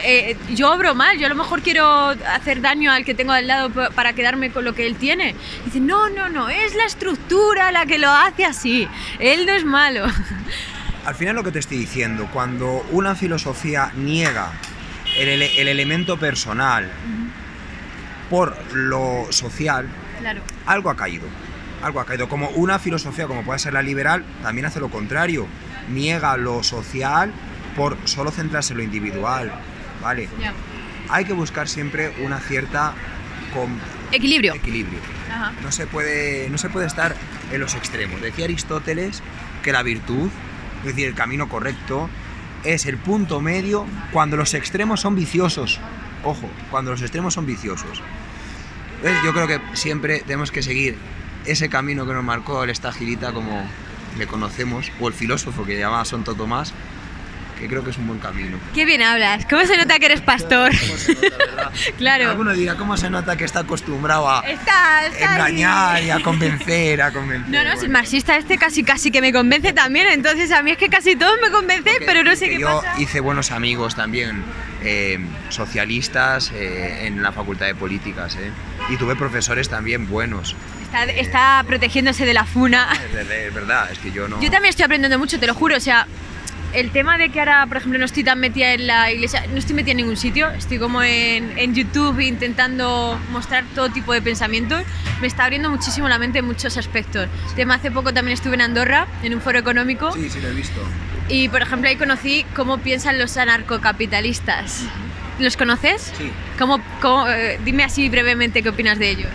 yo obro mal, yo a lo mejor quiero hacer daño al que tengo al lado para quedarme con lo que él tiene. Dice, no, es la estructura la que lo hace así, él no es malo. Al final lo que te estoy diciendo, cuando una filosofía niega el elemento personal por lo social, claro, algo ha caído. Como una filosofía como puede ser la liberal, también hace lo contrario, niega lo social por solo centrarse en lo individual, ¿vale? Yeah. Hay que buscar siempre una cierta equilibrio. Ajá. No se puede estar en los extremos. Decía Aristóteles que la virtud, es decir, el camino correcto, es el punto medio cuando los extremos son viciosos. Ojo, cuando los extremos son viciosos. Entonces, yo creo que siempre tenemos que seguir ese camino que nos marcó el Estagirita, como le conocemos, o el filósofo que llamaba Santo Tomás, que creo que es un buen camino. Qué bien hablas, ¿cómo se nota que eres pastor? ¿Cómo se nota, verdad? Claro. Alguno dirá, ¿cómo se nota que está acostumbrado a está engañar ahí. Y a convencer? No, bueno. Si el marxista este casi que me convence también, entonces a mí es que casi todos me convencen, pero no sé qué pasa. Yo hice buenos amigos también, socialistas, en la Facultad de Políticas, y tuve profesores también buenos. Está protegiéndose de la funa. Es verdad, es que yo no... Yo también estoy aprendiendo mucho, te lo juro, o sea... El tema de que ahora, por ejemplo, no estoy tan metida en la iglesia, no estoy metida en ningún sitio, estoy como en YouTube intentando mostrar todo tipo de pensamientos, me está abriendo muchísimo la mente en muchos aspectos. Tema, hace poco también estuve en Andorra, en un foro económico. Sí, lo he visto. Y, por ejemplo, ahí conocí cómo piensan los anarcocapitalistas. ¿Los conoces? Sí. Dime así brevemente qué opinas de ellos.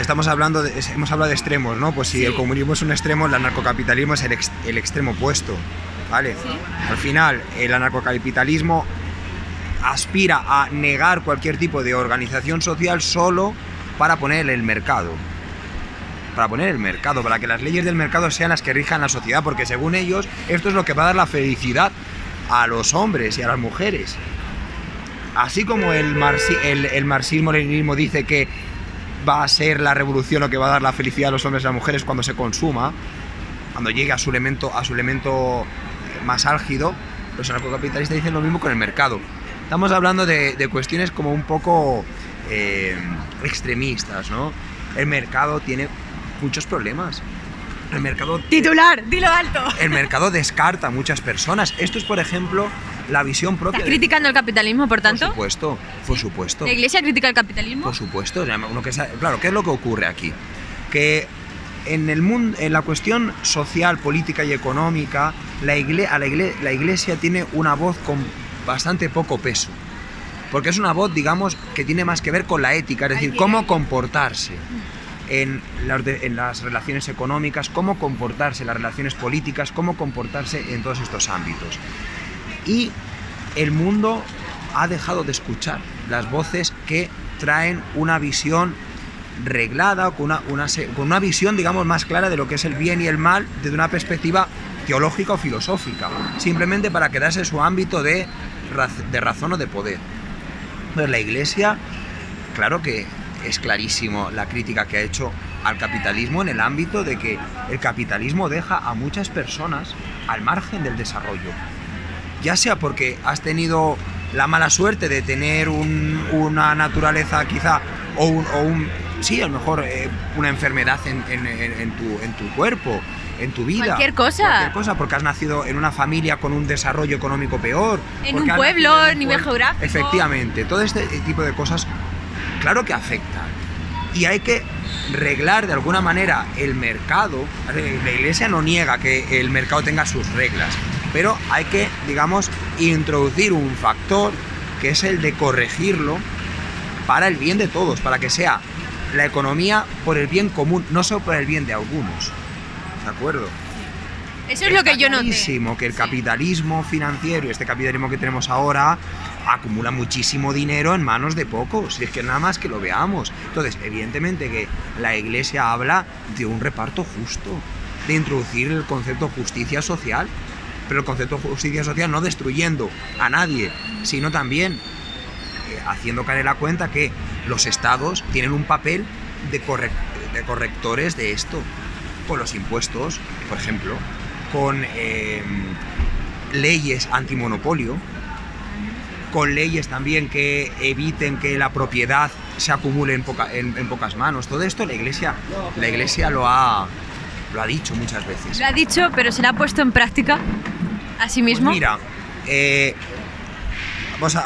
Hemos hablado de extremos, ¿no? Pues si el comunismo es un extremo, el anarcocapitalismo es el extremo opuesto. ¿Vale? ¿Sí? Al final, el anarcocapitalismo aspira a negar cualquier tipo de organización social solo para poner el mercado. Para que las leyes del mercado sean las que rijan la sociedad, porque según ellos, esto es lo que va a dar la felicidad a los hombres y a las mujeres. Así como el marxismo-leninismo dice que va a ser la revolución lo que va a dar la felicidad a los hombres y a las mujeres cuando se consuma, cuando llegue a su elemento más álgido, los anarcocapitalistas dicen lo mismo con el mercado. Estamos hablando de cuestiones como un poco extremistas, ¿no? El mercado tiene muchos problemas. El mercado... ¡Titular! ¡Dilo alto! El mercado descarta a muchas personas. Esto es, por ejemplo, la visión propia... ¿Estás criticando el capitalismo, por tanto? Por supuesto, por supuesto. ¿La Iglesia critica el capitalismo? Por supuesto. Claro, ¿qué es lo que ocurre aquí? Que en el mundo, en la cuestión social, política y económica, la Iglesia tiene una voz con bastante poco peso. Porque es una voz, digamos, que tiene más que ver con la ética, es decir, cómo comportarse en las relaciones económicas, cómo comportarse en las relaciones políticas, cómo comportarse en todos estos ámbitos. Y el mundo ha dejado de escuchar las voces que traen una visión reglada, con una visión, digamos, más clara de lo que es el bien y el mal desde una perspectiva teológica o filosófica, simplemente para quedarse en su ámbito de razón o de poder. Pues la Iglesia, claro que es clarísimo la crítica que ha hecho al capitalismo en el ámbito de que el capitalismo deja a muchas personas al margen del desarrollo. Ya sea porque has tenido la mala suerte de tener una naturaleza quizá, sí, a lo mejor una enfermedad en tu cuerpo, en tu vida. Cualquier cosa, porque has nacido en una familia con un desarrollo económico peor. En un pueblo, a nivel geográfico. Efectivamente, todo este tipo de cosas, claro que afectan. Y hay que reglar de alguna manera el mercado. La Iglesia no niega que el mercado tenga sus reglas, pero hay que, digamos, introducir un factor que es el de corregirlo para el bien de todos, para que sea la economía por el bien común, no solo por el bien de algunos. ¿De acuerdo? Eso es lo que yo noté. Es clarísimo que el capitalismo financiero y este capitalismo que tenemos ahora acumula muchísimo dinero en manos de pocos, y es que nada más que lo veamos. Entonces, evidentemente que la Iglesia habla de un reparto justo, de introducir el concepto de justicia social, pero el concepto de justicia social no destruyendo a nadie, sino también haciendo caer en la cuenta que los estados tienen un papel de correctores de esto, con los impuestos, por ejemplo, con leyes antimonopolio, con leyes también que eviten que la propiedad se acumule en pocas manos. Todo esto la Iglesia lo ha dicho muchas veces. Lo ha dicho, pero ¿se lo ha puesto en práctica a sí mismo? Pues mira,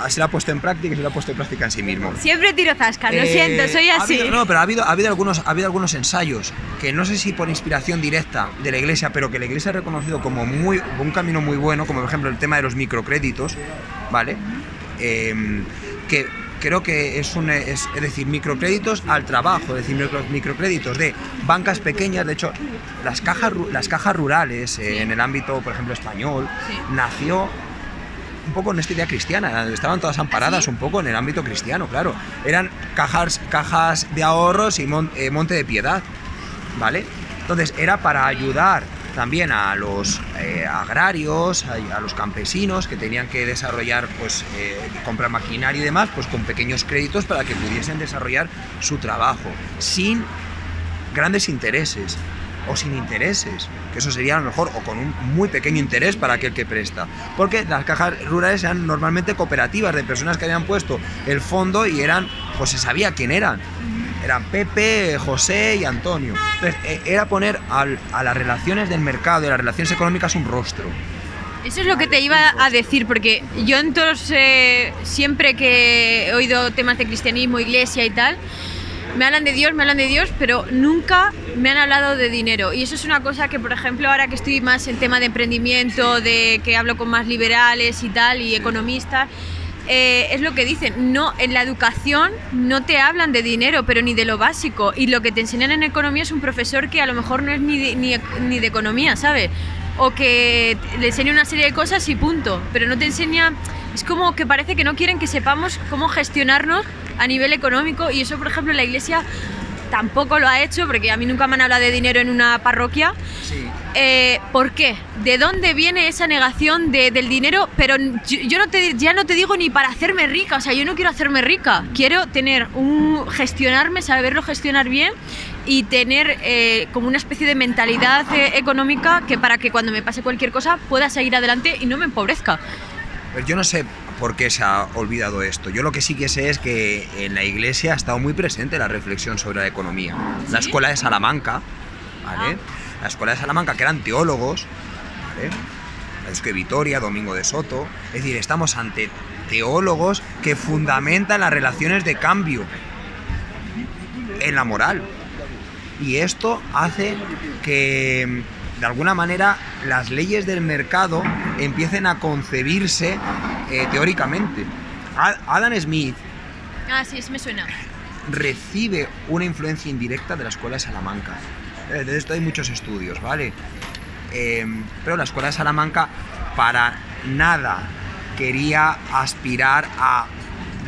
se lo ha puesto en práctica y se lo ha puesto en práctica en sí mismo. Siempre tiro zasca, lo siento, soy así. Pero ha habido algunos ensayos que no sé si por inspiración directa de la Iglesia, pero que la Iglesia ha reconocido como un camino muy bueno, como por ejemplo el tema de los microcréditos, ¿vale? Que creo que es decir, microcréditos al trabajo, es decir, microcréditos de bancas pequeñas. De hecho, las cajas rurales en el ámbito, por ejemplo, español, nació un poco en esta idea cristiana, estaban todas amparadas un poco en el ámbito cristiano, claro. Eran cajas de ahorros y monte de piedad, ¿vale? Entonces era para ayudar también a los agrarios, a los campesinos que tenían que desarrollar, pues comprar maquinaria y demás, pues con pequeños créditos para que pudiesen desarrollar su trabajo sin grandes intereses o sin intereses, que eso sería a lo mejor, o con un muy pequeño interés para aquel que presta, porque las cajas rurales eran normalmente cooperativas de personas que habían puesto el fondo y pues se sabía quién eran Pepe, José y Antonio. Entonces era poner a las relaciones del mercado y a las relaciones económicas un rostro. Eso es lo que te iba a decir, porque yo siempre que he oído temas de cristianismo, iglesia y tal, me hablan de Dios, pero nunca me han hablado de dinero. Y eso es una cosa que, por ejemplo, ahora que estoy más en tema de emprendimiento, de que hablo con más liberales y tal, y economistas, es lo que dicen. No, en la educación no te hablan de dinero, pero ni de lo básico. Y lo que te enseñan en economía es un profesor que a lo mejor no es ni de economía, ¿sabes? O que le enseña una serie de cosas y punto. Pero no te enseña... Es como que parece que no quieren que sepamos cómo gestionarnos a nivel económico, y eso, por ejemplo, la Iglesia tampoco lo ha hecho, porque a mí nunca me han hablado de dinero en una parroquia. Sí. ¿por qué? ¿De dónde viene esa negación del dinero? Pero yo ya no te digo ni para hacerme rica, o sea, yo no quiero hacerme rica, quiero tener gestionarme, saberlo gestionar bien y tener como una especie de mentalidad económica que para que cuando me pase cualquier cosa pueda seguir adelante y no me empobrezca. Pues yo no sé por qué se ha olvidado esto. Yo lo que sí que sé es que en la Iglesia ha estado muy presente la reflexión sobre la economía. ¿Sí? La escuela de Salamanca, ¿vale? La escuela de Salamanca, que eran teólogos, ¿vale? Es que Vitoria, Domingo de Soto, es decir, estamos ante teólogos que fundamentan las relaciones de cambio en la moral. Y esto hace que, de alguna manera, las leyes del mercado empiecen a concebirse teóricamente. Adam Smith sí, me suena. recibe una influencia indirecta de la escuela de Salamanca. De esto hay muchos estudios, ¿vale? Pero la escuela de Salamanca para nada quería aspirar a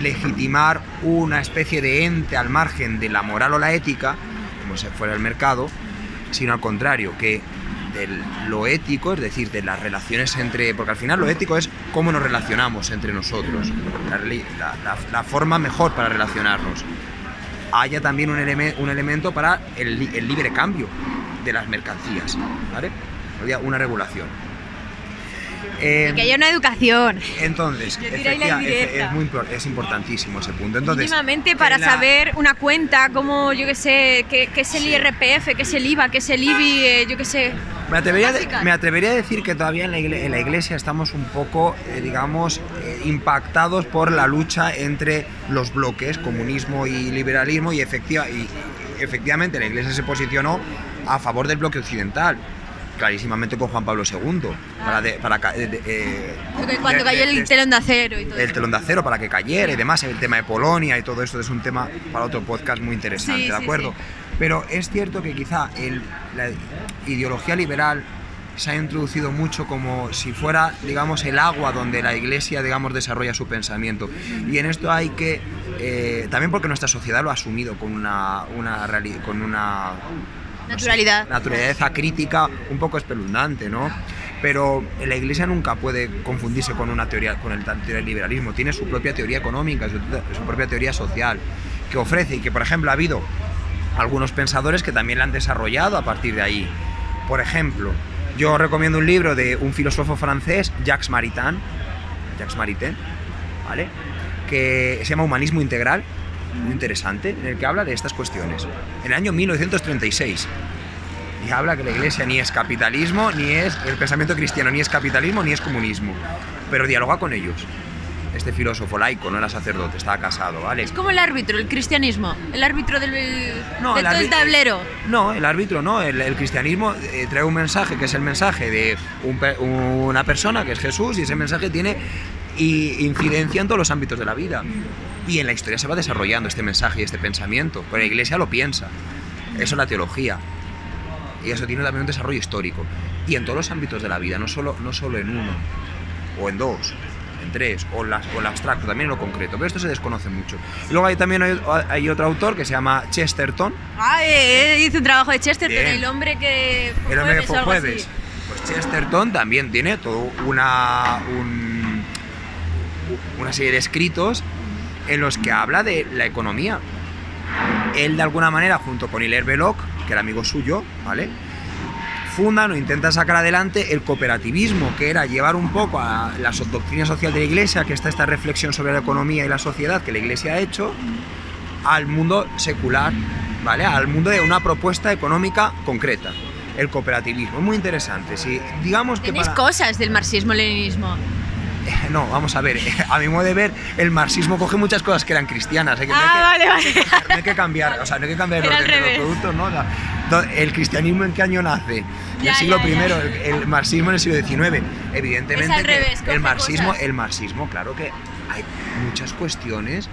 legitimar una especie de ente al margen de la moral o la ética, como si fuera el mercado, sino al contrario, que de lo ético, es decir, de las relaciones entre... Porque al final lo ético es cómo nos relacionamos entre nosotros, la forma mejor para relacionarnos. Haya también un elemento para el libre cambio de las mercancías, ¿vale? Había una regulación. Que haya una educación. Entonces, es importantísimo ese punto. Entonces, mínimamente para saber una cuenta, como yo que sé, qué es el IRPF, qué es el IVA, qué es el IBI, yo que sé. Me atrevería a decir que todavía en la Iglesia estamos un poco, impactados por la lucha entre los bloques, comunismo y liberalismo, y efectivamente la Iglesia se posicionó a favor del bloque occidental, clarísimamente con Juan Pablo II, cuando cayó el telón de acero y todo el telón de acero para que cayera y demás, el tema de Polonia y todo esto es un tema para otro podcast muy interesante, sí, ¿de acuerdo? Sí. Pero es cierto que quizá la ideología liberal se ha introducido mucho como si fuera, digamos, el agua donde la Iglesia, digamos, desarrolla su pensamiento. Y en esto hay que, también porque nuestra sociedad lo ha asumido con una naturaleza crítica un poco espeluznante, ¿no? Pero la Iglesia nunca puede confundirse con una teoría, con el teoría del liberalismo. Tiene su propia teoría económica, su propia teoría social que ofrece y que, por ejemplo, ha habido algunos pensadores que también la han desarrollado a partir de ahí. Por ejemplo, yo recomiendo un libro de un filósofo francés, Jacques Maritain, ¿vale? Que se llama Humanismo Integral, muy interesante, en el que habla de estas cuestiones. En el año 1936. Y habla que la Iglesia ni es capitalismo, ni es el pensamiento cristiano, ni es capitalismo, ni es comunismo. Pero dialoga con ellos. Este filósofo laico, no era sacerdote, estaba casado, ¿vale? Es como el árbitro, el cristianismo, el árbitro del tablero. No, el árbitro no, el cristianismo trae un mensaje que es el mensaje de una persona que es Jesús, y ese mensaje tiene incidencia en todos los ámbitos de la vida. Y en la historia se va desarrollando este mensaje y este pensamiento, pero la Iglesia lo piensa. Eso es la teología. Y eso tiene también un desarrollo histórico. Y en todos los ámbitos de la vida, no solo en uno, o en dos, en tres, o el abstracto, también en lo concreto. Pero esto se desconoce mucho. Y luego también hay otro autor que se llama Chesterton. Hice un trabajo de Chesterton, bien. El hombre que fue jueves. Pues Chesterton también tiene todo una serie de escritos en los que habla de la economía. Él, de alguna manera, junto con Hilaire Belloc, que era amigo suyo, ¿vale?, fundan o intentan sacar adelante el cooperativismo, que era llevar un poco a la doctrina social de la Iglesia, que está esta reflexión sobre la economía y la sociedad que la Iglesia ha hecho, al mundo secular, ¿vale?, al mundo de una propuesta económica concreta. El cooperativismo, muy interesante. Si, digamos que ¿tenéis cosas del marxismo-leninismo? No, vamos a ver, a mi modo de ver, el marxismo coge muchas cosas que eran cristianas, vale. No hay que cambiar, o sea, no hay que cambiar el orden de los productos, ¿no? O sea, ¿el cristianismo en qué año nace? En el siglo I, el marxismo en el siglo XIX. Evidentemente es al revés, el marxismo, claro que hay muchas cuestiones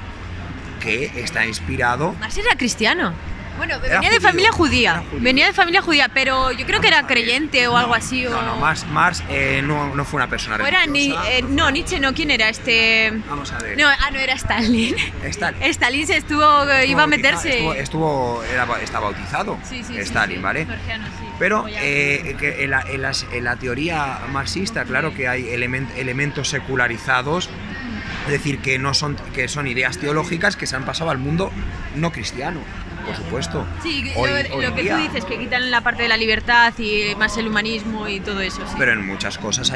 que está inspirado. Marx era cristiano. Bueno, Era venía de judío, familia judía. era judío. Venía de familia judía, pero yo creo que era creyente o algo así. No, Marx no fue una persona O era religiosa. no, Nietzsche no, ¿quién era este? Vamos a ver. No, no era Stalin. Stalin. Stalin se iba a meterse. Está bautizado. Sí, Stalin, ¿vale? Georgiano, sí. Pero Voy a- que en la teoría marxista, claro que hay elementos secularizados, es decir, que son ideas teológicas que se han pasado al mundo no cristiano, por supuesto. Sí, Hoy lo que tú día. dices, que quitan la parte de la libertad y más el humanismo y todo eso, sí. Pero en muchas cosas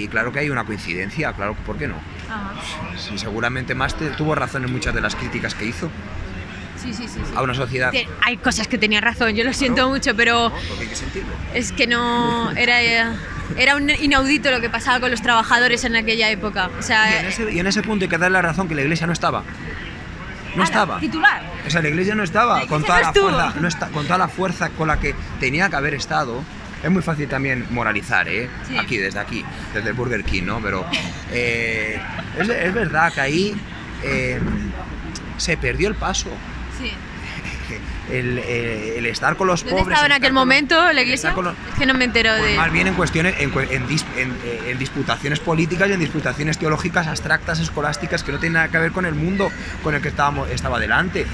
claro que hay una coincidencia, claro, ¿por qué no? Ajá. Sí, seguramente Marx tuvo razón en muchas de las críticas que hizo Sí. a una sociedad. Hay cosas que tenía razón, yo lo siento mucho, pero ¿No? Porque hay que sentirlo. es que no era un inaudito lo que pasaba con los trabajadores en aquella época. O sea, Y en ese punto hay que darle la razón que la iglesia no estaba. No ala, estaba. titular. O sea, la iglesia no estaba La con iglesia toda no la estuvo. fuerza, con toda la fuerza con la que tenía que haber estado. Es muy fácil también moralizar, ¿eh? Sí. Aquí, desde el Burger King, ¿no? Pero es verdad que ahí se perdió el paso. Sí. El estar con los ¿Dónde pobres. estaba en el aquel estar con los- momento la el iglesia? estar con los- Es que no me entero Pues de... más bien en cuestiones, en disputaciones políticas y en disputaciones teológicas abstractas, escolásticas, que no tienen nada que ver con el mundo con el que estaba delante.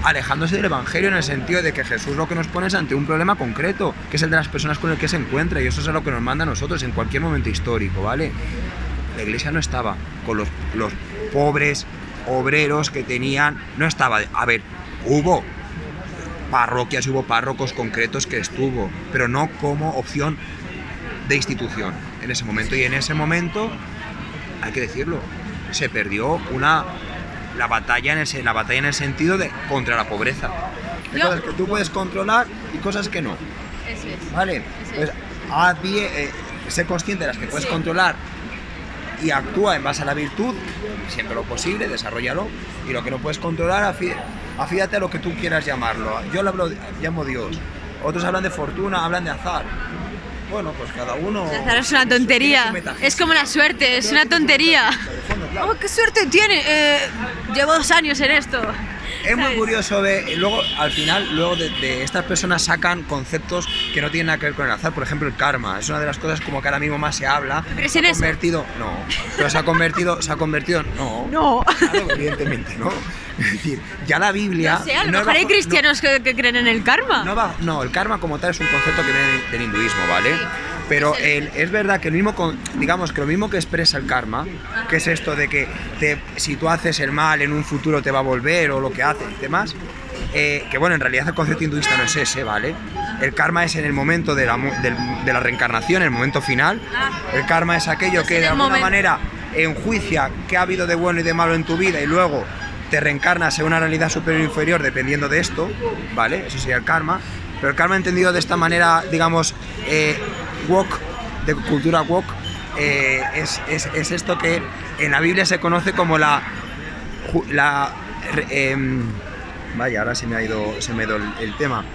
Alejándose del Evangelio en el sentido de que Jesús lo que nos pone es ante un problema concreto, que es el de las personas con el que se encuentra, y eso es a lo que nos manda a nosotros en cualquier momento histórico, ¿vale? La iglesia no estaba con los pobres obreros que tenían, no estaba, a ver, hubo parroquias, hubo párrocos concretos que estuvo, pero no como opción de institución en ese momento. Y en ese momento, hay que decirlo, se perdió la batalla en el sentido de contra la pobreza. Hay Yo- cosas que tú puedes controlar y cosas que no, Eso es. ¿vale? Sí. Pues sé consciente de las que puedes Sí. controlar y actúa en base a la virtud, siempre lo posible, desarrollalo, y lo que no puedes controlar, afídate a lo que tú quieras llamarlo. Yo llamo Dios, otros hablan de fortuna, hablan de azar. Bueno, pues cada uno... El azar es una tiene tontería. su metafísica. Es como la suerte, es una tontería. De fondo, claro. Oh, qué suerte tiene. Llevo 2 años en esto. Es muy ¿sabes? curioso luego al final de estas personas sacan conceptos que no tienen nada que ver con el azar. Por ejemplo, el karma es una de las cosas como que ahora mismo más se habla. ¿Crees Se en ha eso? convertido, no, pero se ha convertido, no. No. Claro, evidentemente, ¿no? Es decir, ya la Biblia. No sé, a lo no mejor hay bajo- cristianos que creen en el karma. no, el karma como tal es un concepto que viene del hinduismo, ¿vale? Sí. Pero es verdad que digamos que lo mismo que expresa el karma, que es esto de que si tú haces el mal en un futuro te va a volver o lo que haces y demás, que bueno, en realidad el concepto hinduista no es ese, ¿vale? El karma es en el momento de la reencarnación, en el momento final. El karma es aquello Pues que en de el alguna momento. manera enjuicia qué ha habido de bueno y de malo en tu vida y luego te reencarnas en una realidad superior o inferior dependiendo de esto, ¿vale? Eso sería el karma. Pero el karma entendido de esta manera, digamos, woke, de cultura woke, es esto que en la Biblia se conoce como vaya, ahora se me ha ido el tema.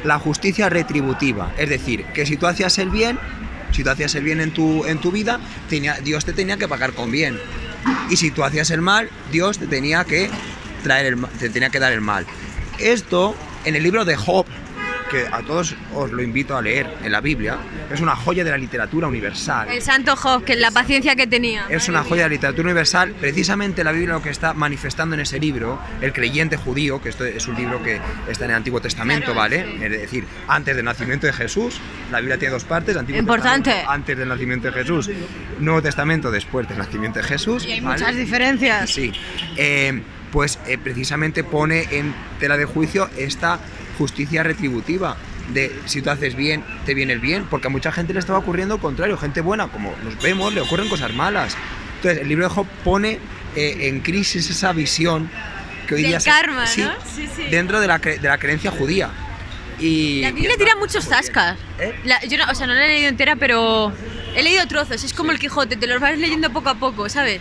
La justicia retributiva. Es decir, que si tú hacías el bien en tu vida, Dios te tenía que pagar con bien. Y si tú hacías el mal, Dios te tenía que dar el mal. Esto, en el libro de Job, que a todos os lo invito a leer en la Biblia, es una joya de la literatura universal. El santo Job, que la paciencia que tenía. Es una joya de la literatura universal. Precisamente la Biblia lo que está manifestando en ese libro, el creyente judío, que esto es un libro que está en el Antiguo Testamento, Claro, ¿vale? sí. Es decir, antes del nacimiento de Jesús. La Biblia tiene 2 partes, Antiguo Importante. Testamento antes del nacimiento de Jesús, Nuevo Testamento después del nacimiento de Jesús. Y hay ¿vale? muchas diferencias. Sí. Precisamente pone en tela de juicio esta justicia retributiva. De si tú haces bien, te viene el bien, porque a mucha gente le estaba ocurriendo lo contrario, gente buena, como nos vemos, le ocurren cosas malas. Entonces, el libro de Job pone en crisis esa visión que hoy Del día karma, ¿no? sí, Sí. dentro de la creencia judía. Y La Biblia tira muchos zascas. ¿Eh? Yo no la he leído entera, pero he leído trozos. Es como el Quijote, te los vas leyendo poco a poco, ¿sabes?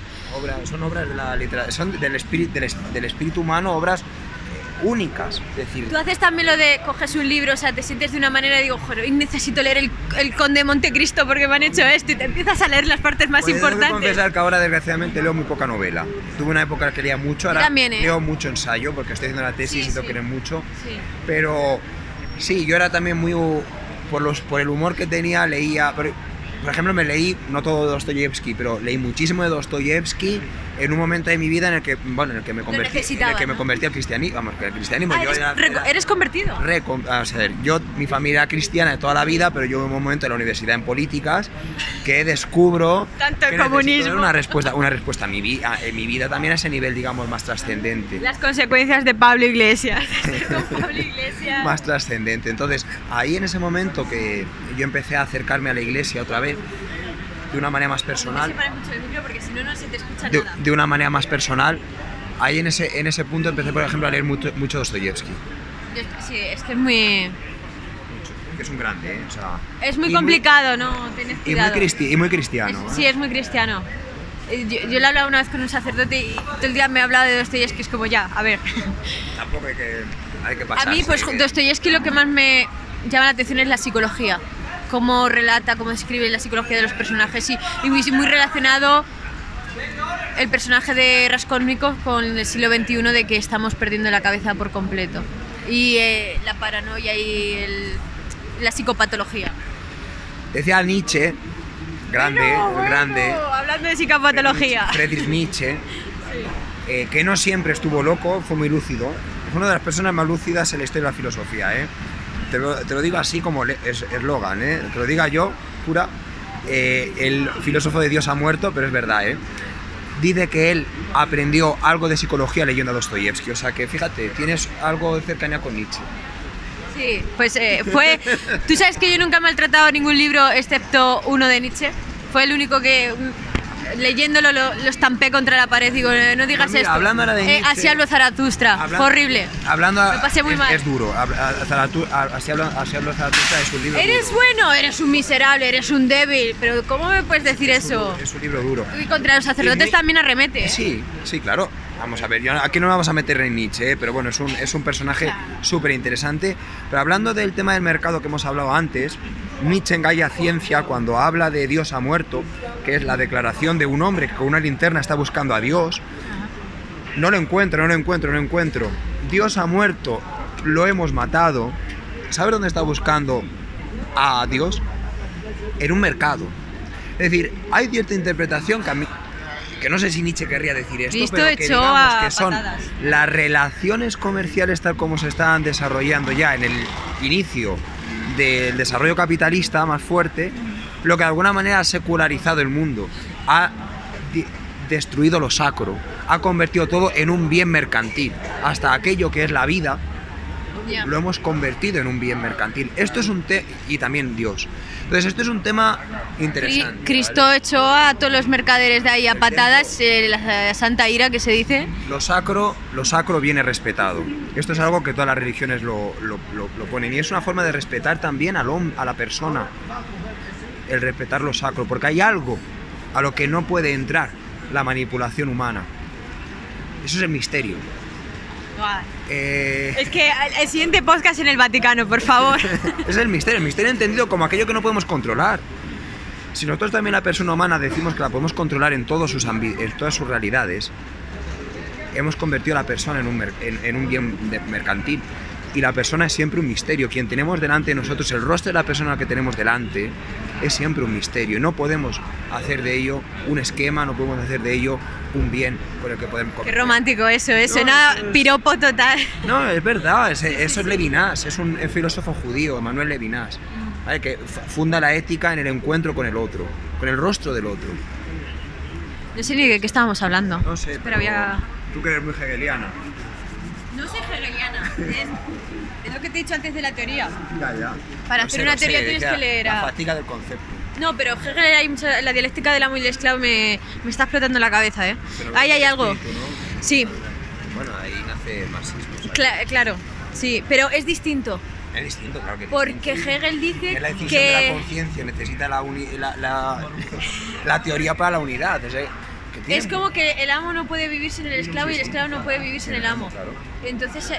son obras de la literatura, son del espíritu humano, obras únicas. Es decir, Tú haces también lo de coges un libro, o sea, te sientes de una manera y digo, joder, hoy necesito leer el Conde de Montecristo porque me han hecho esto, y te empiezas a leer las partes más pues importantes. Tengo que confesar que ahora desgraciadamente leo muy poca novela. Tuve una época que leía mucho, ahora también, leo mucho ensayo porque estoy haciendo la tesis y tengo que leer mucho. Sí. Pero sí, yo era también muy... Por el humor que tenía, leía... Por ejemplo, me leí, no todo de Dostoyevsky, pero leí muchísimo de Dostoyevsky en un momento de mi vida en el que, bueno, en el que me convertí al cristianismo. Vamos, que el cristianismo... ¿Eres convertido? O sea, mi familia era cristiana de toda la vida, pero yo en un momento en la universidad en políticas que descubro tanto que comunismo. una respuesta en mi vida también a ese nivel, digamos, más trascendente. Las consecuencias de Pablo Iglesias. Más trascendente. Entonces, ahí en ese momento que yo empecé a acercarme a la iglesia otra vez, de una manera más personal. No se mucho el micro porque si no, no se te escucha nada. De una manera más personal, ahí en ese punto empecé, por ejemplo, a leer mucho Dostoyevsky. Sí, es que es muy... Que es un grande, ¿eh? O sea, es muy complicado, ¿no? Tened cuidado. Y muy cristiano. Sí, es muy cristiano. Yo le he hablado una vez con un sacerdote y todo el día me ha hablado de Dostoyevsky, es como ya, a ver. Tampoco hay que pasarse. A mí, pues Dostoyevsky lo que más me llama la atención es la psicología. Cómo relata, cómo describe la psicología de los personajes y muy relacionado el personaje de Raskolnikov con el siglo XXI, de que estamos perdiendo la cabeza por completo. Y la paranoia y la psicopatología. Decía Nietzsche, grande. Hablando de psicopatología. Friedrich Nietzsche, que no siempre estuvo loco, fue muy lúcido. Es una de las personas más lúcidas en la historia de la filosofía, ¿eh? Te lo digo así como eslogan, ¿eh? Te lo diga yo, pura. El filósofo de Dios ha muerto, pero es verdad, ¿eh? Dice que él aprendió algo de psicología leyendo a Dostoyevsky. O sea que, fíjate, tienes algo de cercanía con Nietzsche. Sí, pues fue... Tú sabes que yo nunca he maltratado ningún libro excepto uno de Nietzsche. Fue el único que... leyéndolo lo estampé contra la pared, digo, no digas esto. Hablando ahora de Nietzsche, así habló Zaratustra, fue horrible. Me pasé muy mal. Es duro. Así habló Zaratustra, es un libro Eres duro. bueno, eres un miserable, eres un débil, pero ¿cómo me puedes decir eso? Es un libro duro. Y contra los sacerdotes también arremete. Sí, claro. Vamos a ver, aquí no vamos a meter en Nietzsche, pero bueno, es un personaje súper interesante. Pero hablando del tema del mercado que hemos hablado antes, Nietzsche en Gaia Ciencia, cuando habla de Dios ha muerto, que es la declaración de un hombre que con una linterna está buscando a Dios, no lo encuentro. Dios ha muerto, lo hemos matado. ¿Sabes dónde está buscando a Dios? En un mercado. Es decir, hay cierta interpretación que no sé si Nietzsche querría decir esto, pero que digamos que son las relaciones comerciales tal como se están desarrollando ya en el inicio del desarrollo capitalista más fuerte, lo que de alguna manera ha secularizado el mundo, ha destruido lo sacro, ha convertido todo en un bien mercantil, hasta aquello que es la vida. Lo hemos convertido en un bien mercantil. Esto es y también Dios. Entonces esto es un tema interesante. Cristo, ¿vale? Echó a todos los mercaderes de ahí a patadas, la santa ira que se dice. Lo sacro viene respetado. Esto es algo que todas las religiones lo ponen, y es una forma de respetar también a la persona, el respetar lo sacro, porque hay algo a lo que no puede entrar la manipulación humana. Eso es el misterio. Es que el siguiente podcast en el Vaticano, por favor. Es el misterio entendido como aquello que no podemos controlar. Si nosotros también, la persona humana, decimos que la podemos controlar en todas sus realidades, hemos convertido a la persona en un bien mercantil. Y la persona es siempre un misterio. Quien tenemos delante de nosotros, el rostro de la persona que tenemos delante, es siempre un misterio. No podemos hacer de ello un esquema, no podemos hacer de ello un bien con el que podemos comer. Qué romántico eso, suena piropo total. No, es verdad, eso es Levinas, es un filósofo judío, Emmanuel Levinas, ¿vale? Que funda la ética en el encuentro con el otro, con el rostro del otro. No sé ni de qué estábamos hablando. No sé, pero tú que eres muy hegeliana. No soy hegeliana, es lo que te he dicho antes de la teoría. Ya. Para hacer una teoría tienes que leer La fatiga del concepto. No, pero Hegel, la dialéctica del amo y del esclavo me está explotando la cabeza, ¿eh? Ahí hay algo. Espíritu, ¿no? Sí. Bueno, ahí nace el marxismo. Claro, sí, pero es distinto. Es distinto, claro que es Porque distinto. Hegel dice es la decisión que... de la conciencia, necesita la teoría para la unidad. O sea, Es como que el amo no puede vivir sin el esclavo y el esclavo no puede vivir sin el amo. Entonces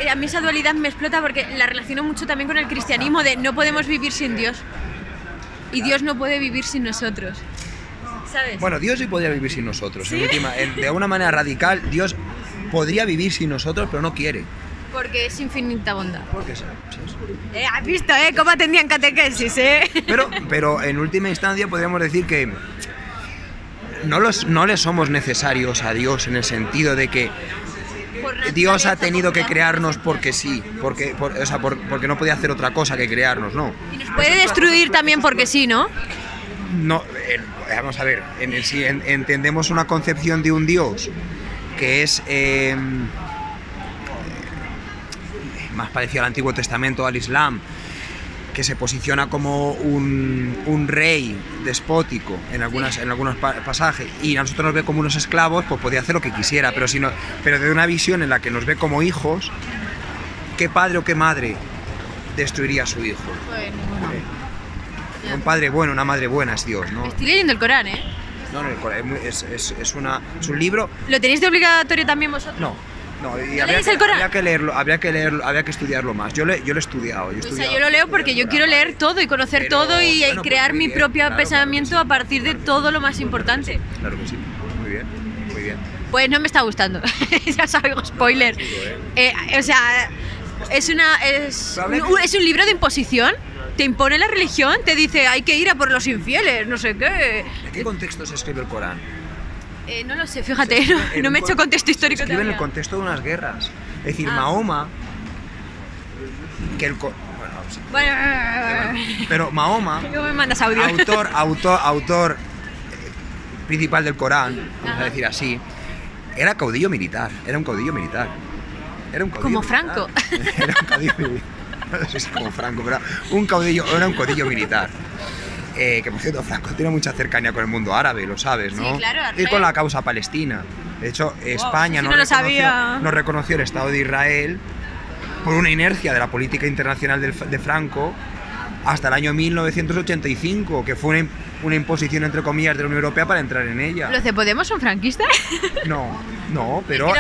a mí esa dualidad me explota porque la relaciono mucho también con el cristianismo de no podemos vivir sin Dios y Dios no puede vivir sin nosotros, ¿sabes? Bueno, Dios sí podría vivir sin nosotros. ¿Sí? De una manera radical, Dios podría vivir sin nosotros, pero no quiere. Porque es infinita bondad. Porque sí. ¿Has visto, cómo atendían catequesis, Pero en última instancia podríamos decir que no le somos necesarios a Dios en el sentido de que Dios ha tenido que crearnos porque sí, porque no podía hacer otra cosa que crearnos, no. Y nos puede destruir también porque sí, ¿no? No, vamos a ver, si entendemos una concepción de un Dios que es más parecido al Antiguo Testamento, al Islam, que se posiciona como un rey despótico en algunos pasajes y a nosotros nos ve como unos esclavos, pues podía hacer lo que quisiera, pero de una visión en la que nos ve como hijos, ¿qué padre o qué madre destruiría a su hijo? Un padre bueno, una madre buena es Dios, ¿no? Estoy leyendo el Corán, No, el Corán es un libro... ¿Lo tenéis de obligatorio también vosotros? No, y ¿Leéis el Corán? habría que estudiarlo más. Yo lo he estudiado. Yo lo leo porque yo quiero leer todo y conocer todo y crear mi propio pensamiento a partir de todo lo más importante. Claro que sí, muy bien. Pues no me está gustando, ya sabes, spoiler. O sea, es un libro de imposición. Te impone la religión, te dice hay que ir a por los infieles, no sé qué. ¿En qué contexto se escribe el Corán? No lo sé, fíjate, no me he hecho contexto histórico se escribe todavía. en el contexto de unas guerras. Es decir, Mahoma... Pero Mahoma... ¿Cómo me mandas audio? Autor principal del Corán, vamos a decir así, era un caudillo militar. Como Franco. Era un caudillo militar. No sé si como Franco, pero era un caudillo militar. Que por cierto, Franco tiene mucha cercanía con el mundo árabe, lo sabes, ¿no? Sí, claro. Y con la causa palestina. De hecho, España no reconoció el Estado de Israel por una inercia de la política internacional de Franco hasta el año 1985, que fue una imposición, entre comillas, de la Unión Europea para entrar en ella. ¿Los de Podemos son franquistas? No, pero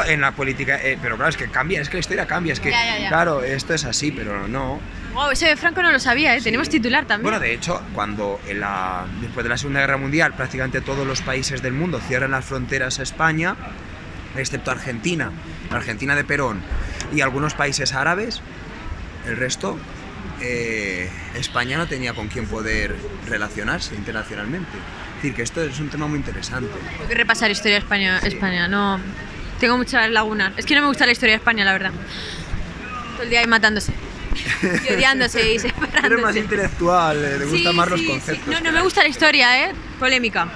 en la política... pero claro, es que cambia, es que la historia cambia, es que... Ya. Claro, esto es así, pero no... Wow, ese de Franco no lo sabía, Sí. Tenemos titular también. Bueno, de hecho, cuando después de la Segunda Guerra Mundial prácticamente todos los países del mundo cierran las fronteras a España, excepto Argentina, la Argentina de Perón y algunos países árabes, el resto, España no tenía con quién poder relacionarse internacionalmente. Es decir, que esto es un tema muy interesante. Tengo que repasar historia de España, no... Tengo muchas lagunas. Es que no me gusta la historia de España, la verdad. Todo el día ahí matándose. Y odiándose y separándose. Eres más intelectual, te gustan más los conceptos. Sí. No me gusta la historia, polémica.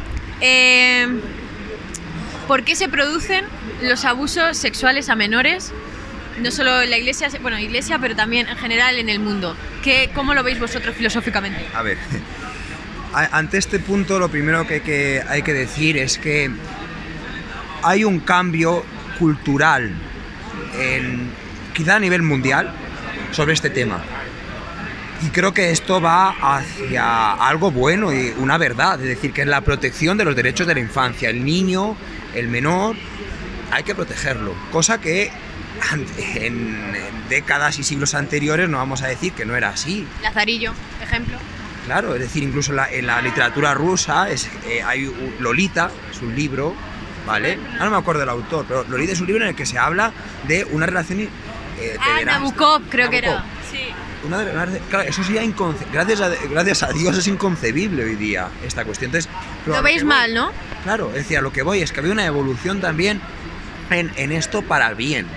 ¿Por qué se producen los abusos sexuales a menores? No solo en la iglesia, pero también en general en el mundo. ¿Cómo lo veis vosotros filosóficamente? A ver, ante este punto lo primero que hay que decir es que hay un cambio cultural, quizá a nivel mundial, sobre este tema. Y creo que esto va hacia algo bueno y una verdad, es decir, que es la protección de los derechos de la infancia. El niño, el menor, hay que protegerlo, cosa que en décadas y siglos anteriores no vamos a decir que no era así. Lazarillo, ejemplo. Claro, es decir, incluso en la literatura rusa hay Lolita, es un libro, ¿vale? Ahora no me acuerdo del autor, pero Lolita es un libro en el que se habla de una relación... Nabokov, creo que era. Sí. Claro, eso sí, gracias a Dios es inconcebible hoy día esta cuestión. Entonces, lo veis mal, ¿no? Claro, es decir, a lo que voy es que había una evolución también en esto para bien.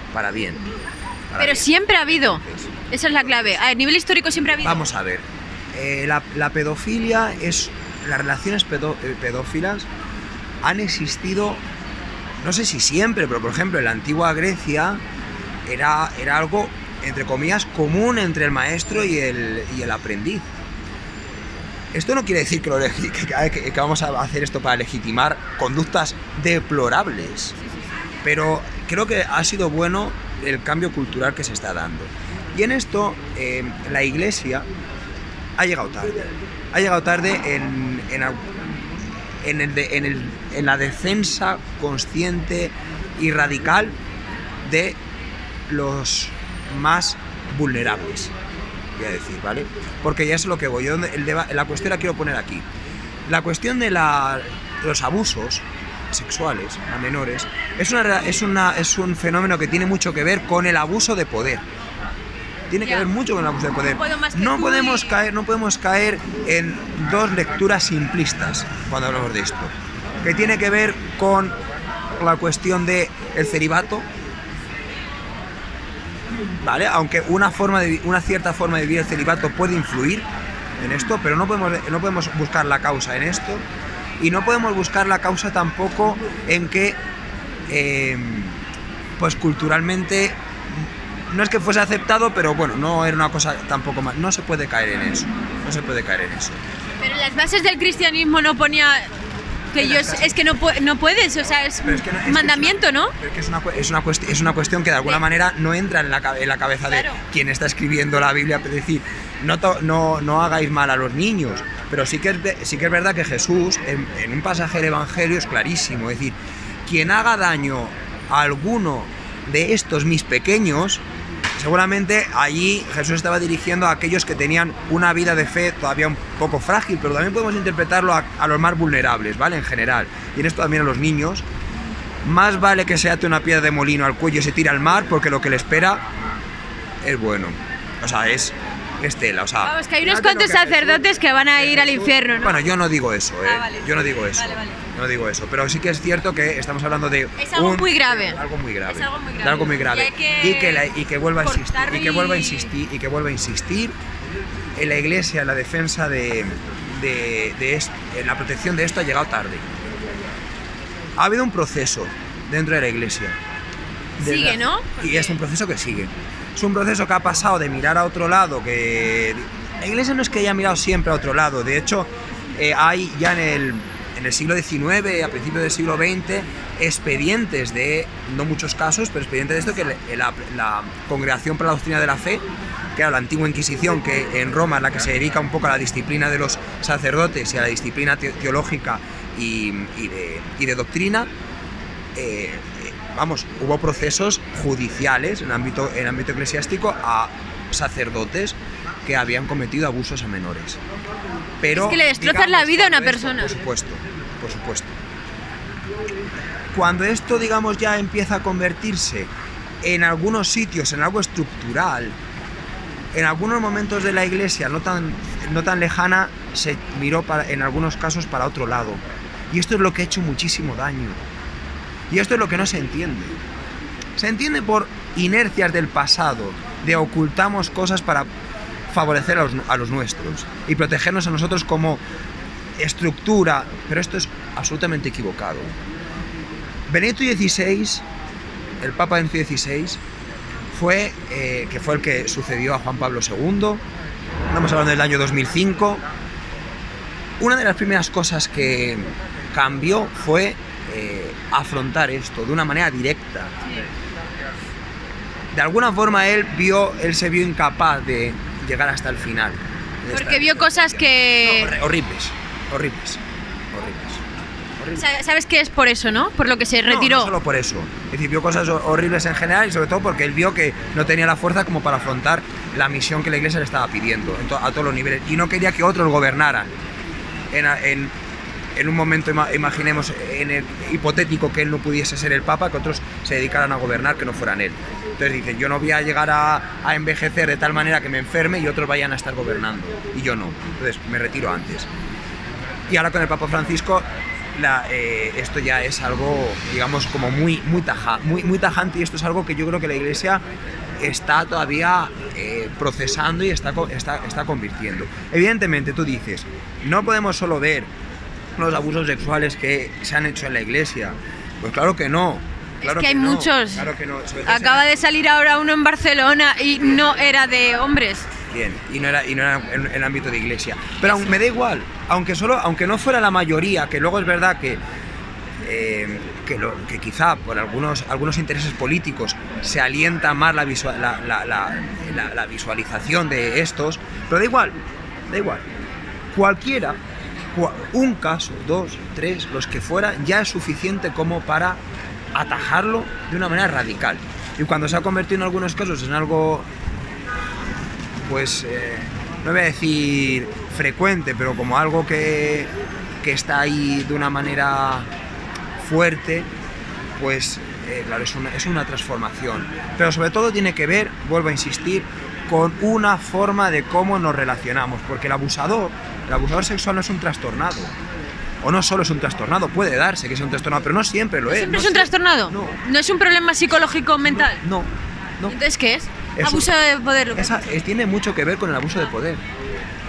Pero siempre ha habido. Esa es la clave. A nivel histórico siempre ha habido. Vamos a ver. La pedofilia las relaciones pedófilas han existido, no sé si siempre, pero por ejemplo en la antigua Grecia era algo, entre comillas, común entre el maestro y el aprendiz. Esto no quiere decir que vamos a hacer esto para legitimar conductas deplorables, pero creo que ha sido bueno el cambio cultural que se está dando. Y en esto la Iglesia ha llegado tarde en la defensa consciente y radical de los más vulnerables, voy a decir, ¿vale? Porque ya es lo que voy. Yo la cuestión la quiero poner aquí. La cuestión de los abusos sexuales a menores es un fenómeno que tiene mucho que ver con el abuso de poder. Tiene que ver mucho con el abuso de poder. No podemos caer en dos lecturas simplistas cuando hablamos de esto. Que tiene que ver con la cuestión del celibato, ¿vale? Aunque una cierta forma de vivir el celibato puede influir en esto, pero no podemos buscar la causa en esto, y no podemos buscar la causa tampoco en que pues culturalmente no es que fuese aceptado, pero bueno, no era una cosa tampoco más. No se puede caer en eso. Pero las bases del cristianismo no ponía que es que no puedes, o sea, es un mandamiento, ¿no? Pero es una cuestión que de alguna manera no entra en la cabeza de quien está escribiendo la Biblia. Es decir, no hagáis mal a los niños, pero sí que es verdad que Jesús en un pasaje del Evangelio es clarísimo. Es decir, quien haga daño a alguno de estos mis pequeños, seguramente allí Jesús estaba dirigiendo a aquellos que tenían una vida de fe todavía un poco frágil, pero también podemos interpretarlo a los más vulnerables, ¿vale? En general. Y en esto también a los niños. Más vale que se ate una piedra de molino al cuello y se tire al mar, porque lo que le espera es bueno. O sea, es tela. O sea, vamos, que hay unos cuantos sacerdotes que van a ir al infierno, ¿no? Bueno, yo no digo eso, ¿eh? Vale. Yo no digo eso. Vale. No digo eso, pero sí que es cierto que estamos hablando de algo muy grave. Algo muy grave. Es algo muy grave. De algo muy grave. Y que vuelva a insistir. Y que vuelva a insistir en la Iglesia, en la defensa de esto, en la protección de esto ha llegado tarde. Ha habido un proceso dentro de la Iglesia. Sigue, ¿no? Y es un proceso que sigue. Es un proceso que ha pasado de mirar a otro lado, que la Iglesia no es que haya mirado siempre a otro lado. De hecho, hay ya en el siglo XIX, a principios del siglo XX, expedientes de, no muchos casos, pero expedientes de esto, que la Congregación para la Doctrina de la Fe, que era la antigua Inquisición, que en Roma es la que se dedica un poco a la disciplina de los sacerdotes y a la disciplina teológica y de doctrina, hubo procesos judiciales en ámbito eclesiástico a sacerdotes que habían cometido abusos a menores. Pero, es que le destrozas la vida a una persona. Por supuesto. Cuando esto, digamos, ya empieza a convertirse en algunos sitios en algo estructural, en algunos momentos de la Iglesia no tan lejana, se miró en algunos casos para otro lado. Y esto es lo que ha hecho muchísimo daño. Y esto es lo que no se entiende. Se entiende por inercias del pasado, de ocultamos cosas para favorecer a los nuestros y protegernos a nosotros como estructura, pero esto es absolutamente equivocado. Benedicto XVI, el Papa Benedicto XVI, fue el que sucedió a Juan Pablo II. Estamos hablando del año 2005. Una de las primeras cosas que cambió fue afrontar esto de una manera directa. De alguna forma él se vio incapaz de llegar hasta el final. Porque vio cosas que... No, horribles. ¿Sabes qué es por eso, no? Por lo que se retiró. No solo por eso. Es decir, vio cosas horribles en general y sobre todo porque él vio que no tenía la fuerza como para afrontar la misión que la Iglesia le estaba pidiendo a todos los niveles. Y no quería que otros gobernaran. En un momento, imaginemos, en el hipotético que él no pudiese ser el Papa, que otros se dedicaran a gobernar que no fueran él. Entonces dicen, yo no voy a llegar a envejecer de tal manera que me enferme y otros vayan a estar gobernando, y yo no. Entonces me retiro antes. Y ahora con el Papa Francisco, esto ya es algo, digamos, como muy tajante, y esto es algo que yo creo que la Iglesia está todavía procesando y está convirtiendo. Evidentemente, tú dices, no podemos solo ver los abusos sexuales que se han hecho en la Iglesia. Pues claro que no. Claro es que hay muchos. Claro que no. Acaba de salir ahora uno en Barcelona y no era de hombres. Bien, y no era en el ámbito de Iglesia. Pero me da igual, aunque no fuera la mayoría, que luego es verdad que quizá por algunos intereses políticos se alienta más la visualización de estos, pero da igual. Cualquiera un caso, 2, 3, los que fuera, ya es suficiente como para atajarlo de una manera radical. Y cuando se ha convertido en algunos casos en algo, pues, no voy a decir frecuente, pero como algo que está ahí de una manera fuerte, pues claro, es una transformación. Pero sobre todo tiene que ver, vuelvo a insistir, con una forma de cómo nos relacionamos, porque el abusador sexual no es un trastornado. O no solo es un trastornado, puede darse que sea un trastornado, pero no siempre lo es. ¿Siempre es un trastornado? No. ¿No es un problema psicológico mental? No. ¿Entonces qué es? Abuso de poder. Tiene mucho que ver con el abuso de poder.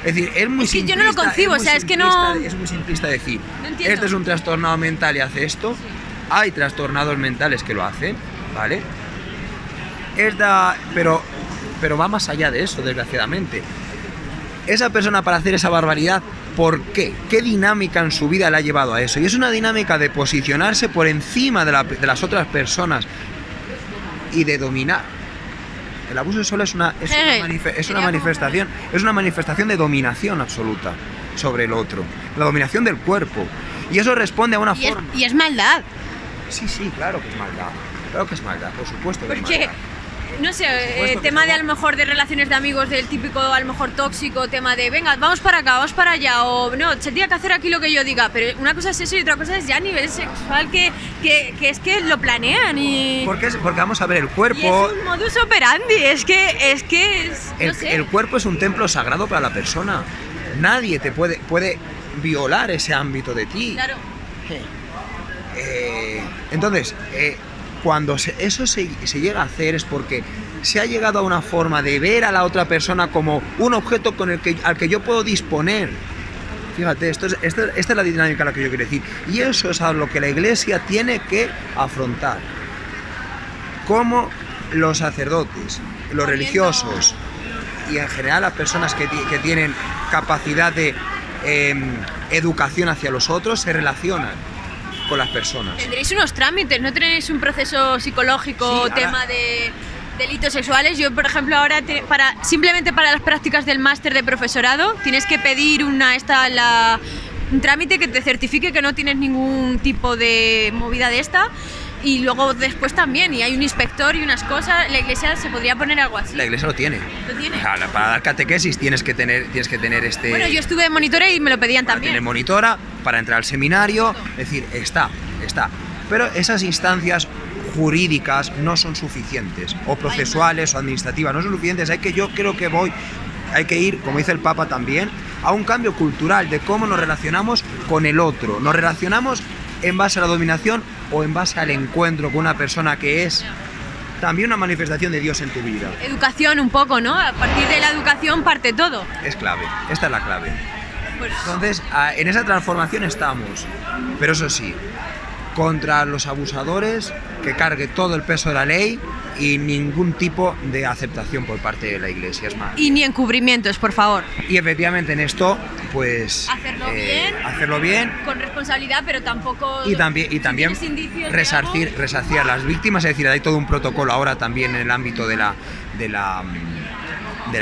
Es decir, es muy simplista. Yo no lo concibo, es que no... Es muy simplista decir, no entiendo. Este es un trastornado mental y hace esto. Sí. Hay trastornados mentales que lo hacen, ¿vale? Pero va más allá de eso, desgraciadamente. Esa persona, para hacer esa barbaridad, ¿por qué? ¿Qué dinámica en su vida le ha llevado a eso? Y es una dinámica de posicionarse por encima de las otras personas y de dominar. El abuso sexual es una manifestación de dominación absoluta sobre el otro, la dominación del cuerpo. Y eso responde a una forma. Y es maldad. Sí, claro que es maldad. Claro que es maldad, por supuesto que es maldad. No sé, tema de a lo mejor de relaciones de amigos, del típico a lo mejor tóxico, tema de venga, vamos para acá, vamos para allá, o no, se tiene que hacer aquí lo que yo diga, pero una cosa es eso y otra cosa es ya a nivel sexual que es que lo planean y... Porque vamos a ver, el cuerpo... Y es un modus operandi, no sé. El cuerpo es un templo sagrado para la persona, nadie te puede violar ese ámbito de ti. Claro. Entonces, cuando eso se llega a hacer es porque se ha llegado a una forma de ver a la otra persona como un objeto al que yo puedo disponer. Fíjate, esta es la dinámica a la que yo quiero decir. Y eso es a lo que la Iglesia tiene que afrontar. Como los sacerdotes, los religiosos y en general las personas que tienen capacidad de educación hacia los otros se relacionan con las personas. Tendréis unos trámites, ¿no tenéis un proceso psicológico, sí, tema de delitos sexuales? Yo, por ejemplo, ahora simplemente para las prácticas del máster de profesorado tienes que pedir un trámite que te certifique que no tienes ningún tipo de movida de esta. Y luego después también, y hay un inspector y unas cosas. La Iglesia se podría poner algo así. La Iglesia lo tiene. ¿Lo tiene? Para dar catequesis tienes que tener este... Bueno, yo estuve de monitora y me lo pedían también. Tienes monitora, para entrar al seminario, es decir, está. Pero esas instancias jurídicas no son suficientes, o procesuales o administrativas, no son suficientes. Hay que ir, como dice el Papa también, a un cambio cultural de cómo nos relacionamos con el otro. Nos relacionamos en base a la dominación o en base al encuentro con una persona que es también una manifestación de Dios en tu vida. Educación un poco, ¿no? A partir de la educación parte todo. Es clave, esta es la clave. Pues... Entonces, en esa transformación estamos, pero eso sí, contra los abusadores, que cargue todo el peso de la ley y ningún tipo de aceptación por parte de la Iglesia, es más. Y ni encubrimientos, por favor. Y efectivamente en esto, pues... Hacerlo bien, con responsabilidad, pero tampoco... Y también resarcir a las víctimas, es decir, hay todo un protocolo ahora también en el ámbito de la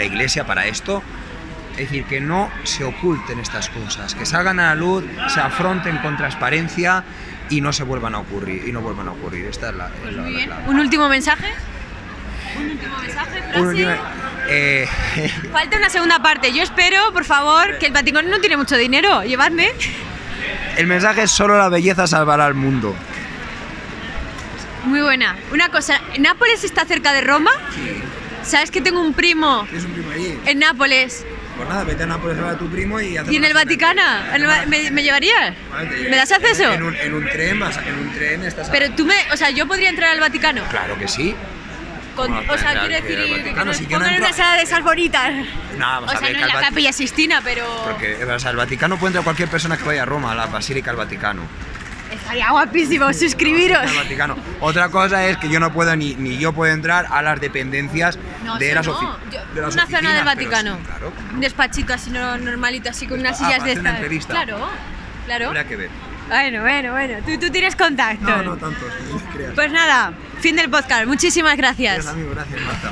Iglesia para esto. Es decir, que no se oculten estas cosas, que salgan a la luz, se afronten con transparencia y no vuelvan a ocurrir. Esta es la clave. ¿Un último mensaje? ¿Frase? Falta una segunda parte. Yo espero, por favor, que el Vaticano no tiene mucho dinero. Llevadme. El mensaje es: solo la belleza salvará al mundo. Muy buena. Una cosa, ¿Nápoles está cerca de Roma? Sí. ¿Sabes que tengo un primo? ¿Tienes un primo allí? En Nápoles. Pues nada, vete a Nápoles a ver a tu primo y... ¿Y en el Vaticano? ¿Me llevarías? Vale, ¿Me das acceso? En un tren estás... Pero ¿yo podría entrar al Vaticano? Claro que sí. Quiero decir, que nos pongan en una sala de esas bonitas. No, vamos a ver, no en la Capilla Sixtina, pero... Porque el Vaticano puede entrar cualquier persona que vaya a Roma, a la Basílica del Vaticano. Estaría guapísimo, suscribiros. Otra cosa es que yo no puedo, ni yo puedo entrar a las dependencias de las oficinas. Una zona del Vaticano. Sí, claro. Un despachito así normalito, así con unas sillas de estas. Claro. Habrá que ver. Bueno. Tú tienes contacto. No tanto. Pues nada, fin del podcast. Muchísimas gracias. Gracias, amigo. Gracias, Marta.